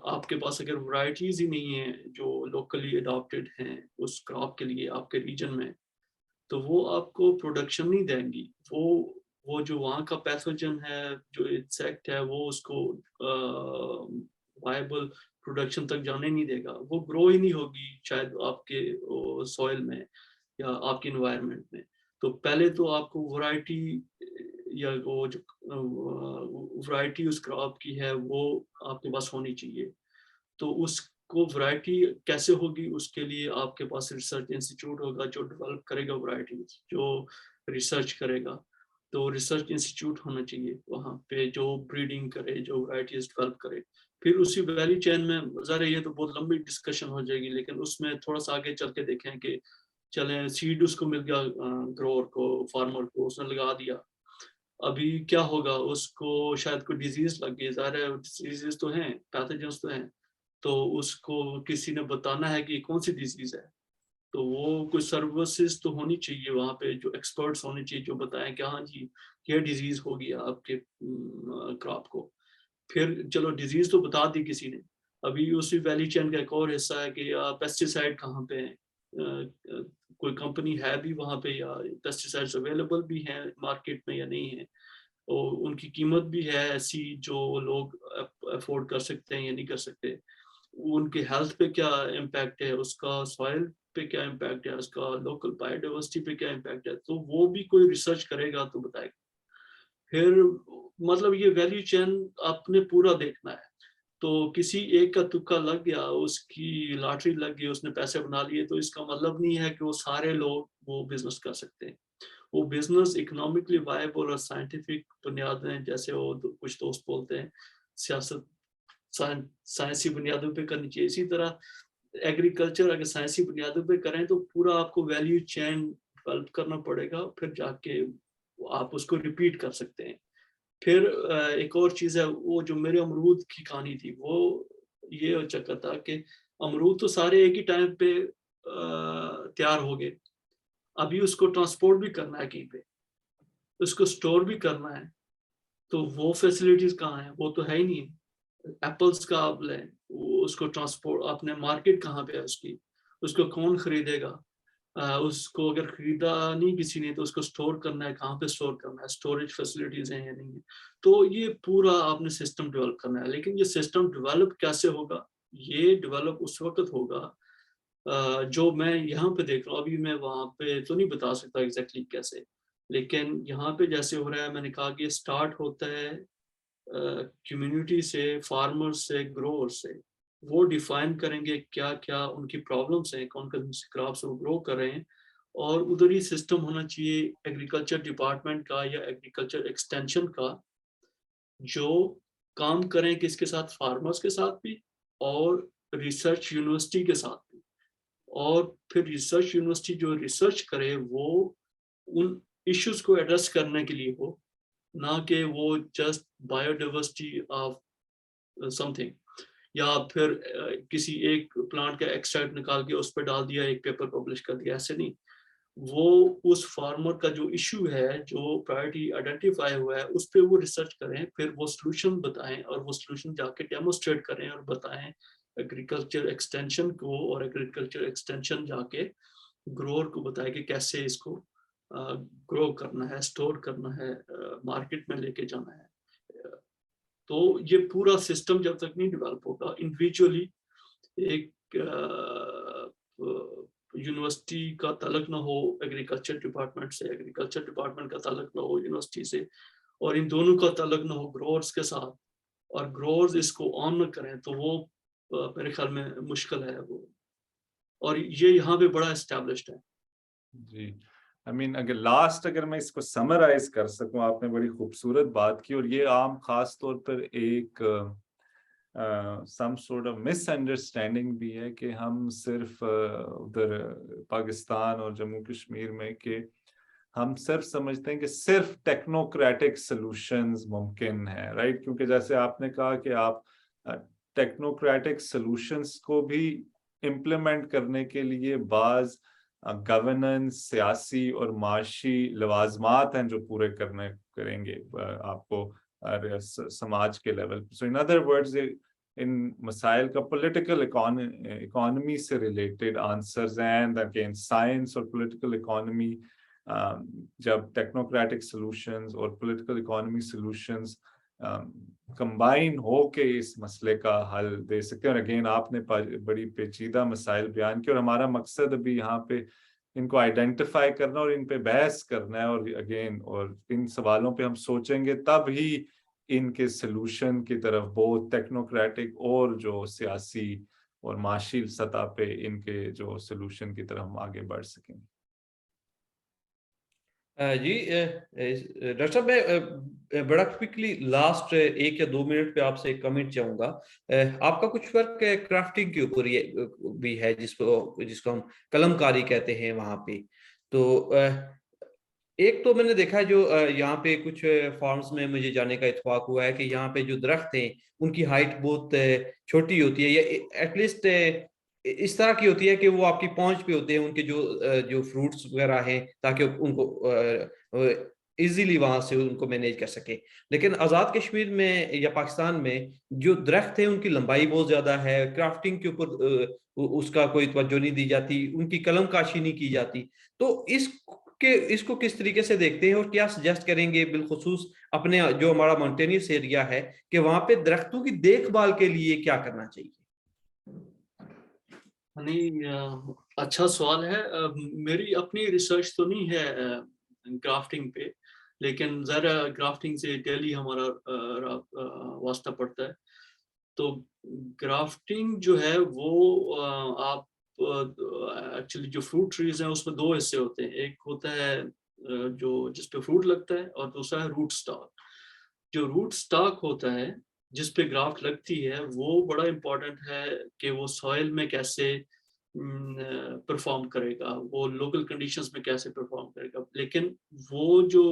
B: آپ کے پاس اگر ورائٹیز ہی نہیں ہیں جو لوکلی اڈاپٹیڈ ہیں اس کراپ کے لیے آپ کے ریجن میں، تو وہ آپ کو پروڈکشن نہیں دیں گی. وہ جو وہاں کا پیتھوجن ہے، جو انسیکٹ ہے، وہ اس کو وائبل پروڈکشن تک جانے نہیں دے گا. وہ گرو ہی نہیں ہوگی شاید آپ کے سوئل میں یا آپ کے انوائرمنٹ میں. تو پہلے تو آپ کو ورائٹی یا وہ جو ورائٹی اس کراپ کی ہے وہ آپ کے پاس ہونی چاہیے. تو اس کو ورائٹی کیسے ہوگی؟ اس کے لیے آپ کے پاس ریسرچ انسٹیٹیوٹ ہوگا جو ڈیولپ کرے گا ورائٹیز، جو ریسرچ کرے گا. تو ریسرچ انسٹیٹیوٹ ہونا چاہیے وہاں پہ جو بریڈنگ کرے، جو ورائٹیز ڈیولپ کرے. پھر اسی ویلیو چین میں ظاہر یہ تو بہت لمبی ڈسکشن ہو جائے گی، لیکن اس میں تھوڑا سا آگے چل کے دیکھیں کہ چلیں سیڈ اس کو مل گیا گروور کو، فارمر کو، اس نے لگا دیا. ابھی کیا ہوگا؟ اس کو شاید کوئی ڈیزیز لگ گئی، ظاہر ہے ڈیزیز تو ہیں، پیتھوجنس تو ہیں، تو اس کو کسی نے بتانا ہے کہ کون سی ڈیزیز ہے. تو وہ کوئی سروسز تو ہونی چاہیے وہاں پہ، جو ایکسپرٹس ہونے چاہیے جو بتائیں کہ ہاں جی یہ ڈیزیز ہو گیا آپ کے کراپ کو. پھر چلو ڈیزیز تو بتا دی کسی نے. ابھی اسی ویلی چین کا ایک اور حصہ ہے کہ پیسٹی سائڈ کہاں پہ ہیں، کوئی کمپنی ہے بھی وہاں پہ، یا پیسٹی سائڈس اویلیبل بھی ہیں مارکیٹ میں یا نہیں ہیں، اور ان کی قیمت بھی ہے ایسی جو لوگ افورڈ کر سکتے ہیں یا نہیں کر سکتے. ان کے ہیلتھ پہ کیا امپیکٹ ہے، اس کا سوائل پہ کیا امپیکٹ ہے، اس کا لوکل بایو ڈائیورسٹی پہ کیا امپیکٹ ہے. تو وہ بھی کوئی ریسرچ کرے گا تو بتائے گا. پھر مطلب یہ ویلیو چین آپ نے پورا دیکھنا ہے. تو کسی ایک کا تکا لگ گیا، اس کی لاٹری لگ گئی، اس نے پیسے بنا لیے، تو اس کا مطلب نہیں ہے کہ وہ سارے لوگ وہ بزنس کر سکتے ہیں. وہ بزنس اکنامکلی وائبل اور سائنٹیفک بنیادیں، جیسے وہ کچھ دوست بولتے ہیں سیاست سائنسی بنیادوں پہ کرنی چاہیے، اسی طرح ایگریکلچر اگر سائنسی بنیادوں پہ کریں تو پورا آپ کو ویلیو چین ڈیولپ کرنا پڑے گا، پھر جا کے آپ اس کو ریپیٹ کر سکتے ہیں. پھر ایک اور چیز ہے، وہ جو میرے امرود کی کہانی تھی، وہ یہ چکر تھا کہ امرود تو سارے ایک ہی ٹائم پہ تیار ہو گئے. ابھی اس کو ٹرانسپورٹ بھی کرنا ہے کہیں پہ، اس کو اسٹور بھی کرنا ہے. تو وہ فیسلٹیز کہاں ہیں؟ وہ تو ہے ہی نہیں. ایپلس کا آپ لیں، اس کو ٹرانسپورٹ، آپ نے مارکیٹ کہاں پہ ہے اس کی، اس کو کون خریدے گا؟ اس کو اگر خریدا نہیں کسی نے تو اس کو اسٹور کرنا ہے، کہاں پہ اسٹور کرنا ہے، اسٹوریج فیسلٹیز ہیں یا نہیں ہے. تو یہ پورا آپ نے سسٹم ڈیولپ کرنا ہے. لیکن یہ سسٹم ڈیولپ کیسے ہوگا؟ یہ ڈیولپ اس وقت ہوگا جو میں یہاں پہ دیکھ رہا ہوں. ابھی میں وہاں پہ تو نہیں بتا سکتا ایگزیکٹلی کیسے، لیکن یہاں پہ جیسے ہو رہا ہے، میں نے کہا کہ اسٹارٹ ہوتا ہے کمیونٹی سے، فارمر سے، گروور سے. وہ ڈیفائن کریں گے کیا کیا ان کی پرابلمس ہیں، کون کون سی کراپس وہ گرو کر رہے ہیں. اور ادھر ہی سسٹم ہونا چاہیے ایگریکلچر ڈپارٹمنٹ کا یا ایگریکلچر ایکسٹینشن کا، جو کام کریں کس کے ساتھ؟ فارمرز کے ساتھ بھی اور ریسرچ یونیورسٹی کے ساتھ بھی. اور پھر ریسرچ یونیورسٹی جو ریسرچ کرے وہ ان ایشوز کو ایڈریس کرنے کے لیے ہو، نہ کہ وہ just bio diversity of some thing, یا پھر کسی ایک پلانٹ کا ایکسٹریکٹ نکال کے اس پہ ڈال دیا، ایک پیپر پبلش کر دیا. ایسے نہیں. وہ اس فارمر کا جو ایشو ہے، جو پرائرٹی آئیڈینٹیفائی ہوا ہے، اس پہ وہ ریسرچ کریں، پھر وہ سلوشن بتائیں، اور وہ سلوشن جا کے ڈیمونسٹریٹ کریں اور بتائیں ایگریکلچر ایکسٹینشن کو، اور ایگریکلچر ایکسٹینشن جا کے گروور کو بتائے کہ کیسے اس کو گرو کرنا ہے، اسٹور کرنا ہے، مارکیٹ میں لے کے جانا ہے. تو یہ پورا سسٹم جب تک نہیں ڈیولپ ہوگا انڈیویجولی، ایک یونیورسٹی کا تعلق نہ ہو ایگریکلچر ڈپارٹمنٹ سے، ایگریکلچر ڈپارٹمنٹ کا تعلق نہ ہو یونیورسٹی سے، اور ان دونوں کا تعلق نہ ہو گروورز کے ساتھ، اور گروورز اس کو آن نہ کریں، تو وہ میرے خیال میں مشکل ہے وہ. اور یہ یہاں پہ بڑا اسٹیبلشڈ ہے.
C: جی اگر لاسٹ اگر میں اس کو سمرائز کر سکوں، آپ نے بڑی خوبصورت بات کی، اور یہ عام خاص طور پر ایک some sort of misunderstanding بھی ہے کہ ہم صرف ادھر پاکستان اور جموں کشمیر میں کہ ہم صرف سمجھتے ہیں کہ صرف ٹیکنوکریٹک سلوشنز ممکن ہیں، رائٹ؟ کیونکہ جیسے آپ نے کہا کہ آپ ٹیکنوکریٹک سلوشنز کو بھی امپلیمنٹ کرنے کے لیے بعض گورننس، سیاسی اور معاشی لوازمات ہیں جو پورے کریں گے آپ کو سماج کے لیول پہ. سو ان ادر ورڈز ان مسائل کا پولیٹیکل اکانومی سے related answers and again science اور پولیٹیکل اکانومی جب ٹیکنوکریٹک سلوشنز اور پولیٹیکل اکانومی سلوشنز کمبائن ہو کے اس مسئلے کا حل دے سکتے ہیں. اور اگین آپ نے بڑی پیچیدہ مسائل بیان کی اور ہمارا مقصد ابھی یہاں پہ ان کو آئیڈینٹیفائی کرنا اور ان پہ بحث کرنا ہے، اور اگین اور ان سوالوں پہ ہم سوچیں گے تب ہی ان کے سلوشن کی طرف بہت ٹیکنوکریٹک اور جو سیاسی اور معاشی سطح پہ ان کے جو سلوشن کی طرف ہم آگے بڑھ سکیں گے.
A: جی ڈاکٹر صاحب میں بڑا کوئکلی لاسٹ 1 یا 2 منٹ پہ آپ سے ایک کمنٹ چاہوں گا. آپ کا کچھ ورک کرافٹنگ کے اوپر بھی ہے جس کو ہم قلم کاری کہتے ہیں وہاں پہ. تو ایک تو میں نے دیکھا جو یہاں پہ کچھ فارمز میں مجھے جانے کا اتفاق ہوا ہے کہ یہاں پہ جو درخت ہیں ان کی ہائٹ بہت چھوٹی ہوتی ہے، یا ایٹ لیسٹ اس طرح کی ہوتی ہے کہ وہ آپ کی پہنچ پہ ہوتے ہیں ان کے جو فروٹس وغیرہ ہیں، تاکہ ان کو ایزیلی وہاں سے ان کو مینیج کر سکے. لیکن آزاد کشمیر میں یا پاکستان میں جو درخت ہیں ان کی لمبائی بہت زیادہ ہے، کرافٹنگ کے اوپر اس کا کوئی توجہ نہیں دی جاتی، ان کی قلم کاشی نہیں کی جاتی. تو اس کو کس طریقے سے دیکھتے ہیں اور کیا سجیسٹ کریں گے بالخصوص اپنے جو ہمارا ماؤنٹینیس ایریا ہے کہ وہاں پہ درختوں کی دیکھ بھال کے لیے کیا کرنا چاہیے؟
B: نہیں، اچھا سوال ہے. میری اپنی ریسرچ تو نہیں ہے گرافٹنگ پہ، لیکن ذرا گرافٹنگ سے ڈیلی ہمارا واسطہ پڑتا ہے. تو گرافٹنگ جو ہے وہ آپ ایکچولی جو فروٹ ٹریز ہیں اس میں 2 حصے ہوتے ہیں. ایک ہوتا ہے جس پہ فروٹ لگتا ہے، اور دوسرا ہے روٹ سٹاک. جو روٹ سٹاک ہوتا ہے جس پہ گرافٹ لگتی ہے وہ بڑا امپورٹنٹ ہے کہ وہ سوئل میں کیسے پرفارم کرے گا، وہ لوکل کنڈیشنز میں کیسے پرفارم کرے گا. لیکن وہ جو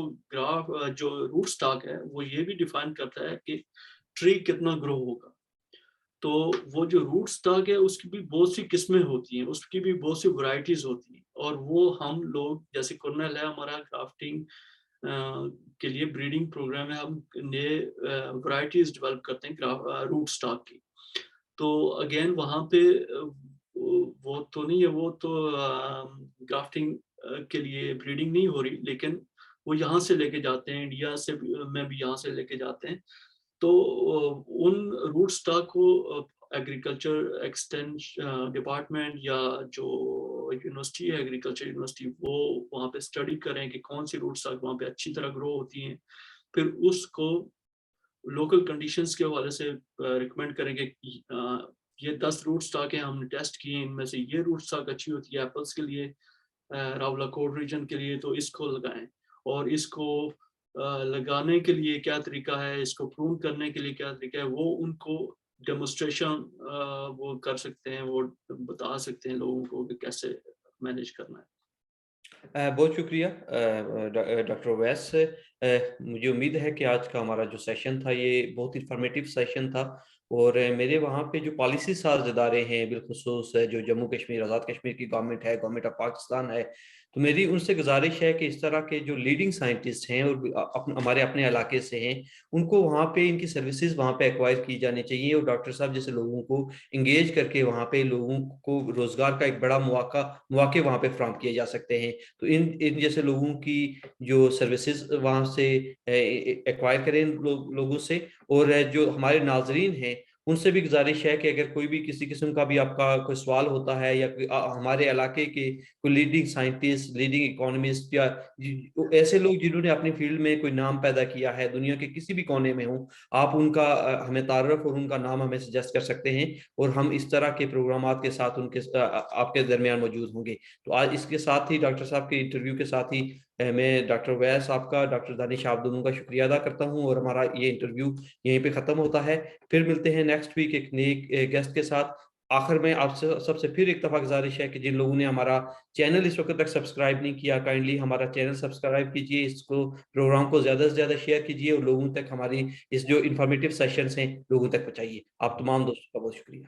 B: روٹ سٹاک ہے وہ یہ بھی ڈیفائن کرتا ہے کہ ٹری کتنا گرو ہوگا. تو وہ جو روٹ سٹاک ہے اس کی بھی بہت سی قسمیں ہوتی ہیں، اس کی بھی بہت سی ورائٹیز ہوتی ہیں، اور وہ ہم لوگ جیسے کرنل ہے ہمارا گرافٹنگ کے لیے بریڈنگ پروگرام ہے، ہم نئے ورائٹیز ڈیولپ کرتے ہیں روٹ سٹاک کی. تو اگین وہاں پہ وہ تو نہیں ہے، وہ تو گرافٹنگ کے لیے بریڈنگ نہیں ہو رہی، لیکن وہ یہاں سے لے کے جاتے ہیں، انڈیا سے میں بھی یہاں سے لے کے جاتے ہیں. تو ان روٹ سٹاک کو ایگریکلچر ایکسٹینشن ڈپارٹمنٹ یا جو یونیورسٹی ہے ایگریکلچر یونیورسٹی، وہ وہاں پہ اسٹڈی کریں کہ کون سی روٹ سٹاک وہاں پہ اچھی طرح گرو ہوتی ہیں. پھر اس کو لوکل کنڈیشنز کے حوالے سے ریکمینڈ کریں کہ یہ 10 روٹ سٹاک ہیں ہم نے ٹیسٹ کیے، ان میں سے یہ روٹ سٹاک اچھی ہوتی ہے ایپلس کے لیے، راولا کوٹ ریجن کے لیے، تو اس کو لگائیں. اور اس کو لگانے کے لیے کیا طریقہ ہے، اس کو پرون کرنے کے لیے کیا طریقہ ہے، وہ ان کو ڈیمونسٹریشن وہ کر سکتے ہیں، وہ بتا سکتے ہیں لوگوں کو کہ کیسے مینیج کرنا ہے.
A: بہت شکریہ ڈاکٹر اویس. مجھے امید ہے کہ آج کا ہمارا جو سیشن تھا یہ بہت انفارمیٹیو سیشن تھا، اور میرے وہاں پہ جو پالیسی ساز ادارے ہیں بالخصوص جو جموں کشمیر آزاد کشمیر کی گورنمنٹ ہے، گورنمنٹ آف پاکستان ہے، تو میری ان سے گزارش ہے کہ اس طرح کے جو لیڈنگ سائنٹسٹ ہیں اور ہمارے اپنے علاقے سے ہیں، ان کو وہاں پہ ان کی سروسز وہاں پہ ایکوائر کی جانی چاہیے، اور ڈاکٹر صاحب جیسے لوگوں کو انگیج کر کے وہاں پہ لوگوں کو روزگار کا ایک بڑا مواقع وہاں پہ فراہم کیے جا سکتے ہیں. تو ان جیسے لوگوں کی جو سروسز وہاں سے ایکوائر کریں لوگوں سے. اور جو ہمارے ناظرین ہیں ان سے بھی گزارش ہے کہ اگر کوئی بھی کسی قسم کا بھی آپ کا کوئی سوال ہوتا ہے، یا ہمارے علاقے کے کوئی لیڈنگ سائنٹسٹ، لیڈنگ اکانومسٹ، یا ایسے لوگ جنہوں نے اپنی فیلڈ میں کوئی نام پیدا کیا ہے دنیا کے کسی بھی کونے میں ہوں، آپ ان کا ہمیں تعارف اور ان کا نام ہمیں سجیسٹ کر سکتے ہیں، اور ہم اس طرح کے پروگرامات کے ساتھ آپ کے درمیان موجود ہوں گے. تو آج اس کے ساتھ ہی ڈاکٹر صاحب کے انٹرویو کے ساتھ ہی میں ڈاکٹر ویس آپ کا، ڈاکٹر دانش آپ دونوں کا شکریہ ادا کرتا ہوں، اور ہمارا یہ انٹرویو یہیں پہ ختم ہوتا ہے. پھر ملتے ہیں نیکسٹ ویک ایک نئے گیسٹ کے ساتھ. آخر میں آپ سے سب سے پھر ایک دفعہ گزارش ہے کہ جن لوگوں نے ہمارا چینل اس وقت تک سبسکرائب نہیں کیا، کائنڈلی ہمارا چینل سبسکرائب کیجیے، اس کو پروگرام کو زیادہ سے زیادہ شیئر کیجیے، اور لوگوں تک ہماری اس جو انفارمیٹیو سیشنز ہیں لوگوں تک پہنچائیے. آپ تمام دوستوں کا بہت شکریہ.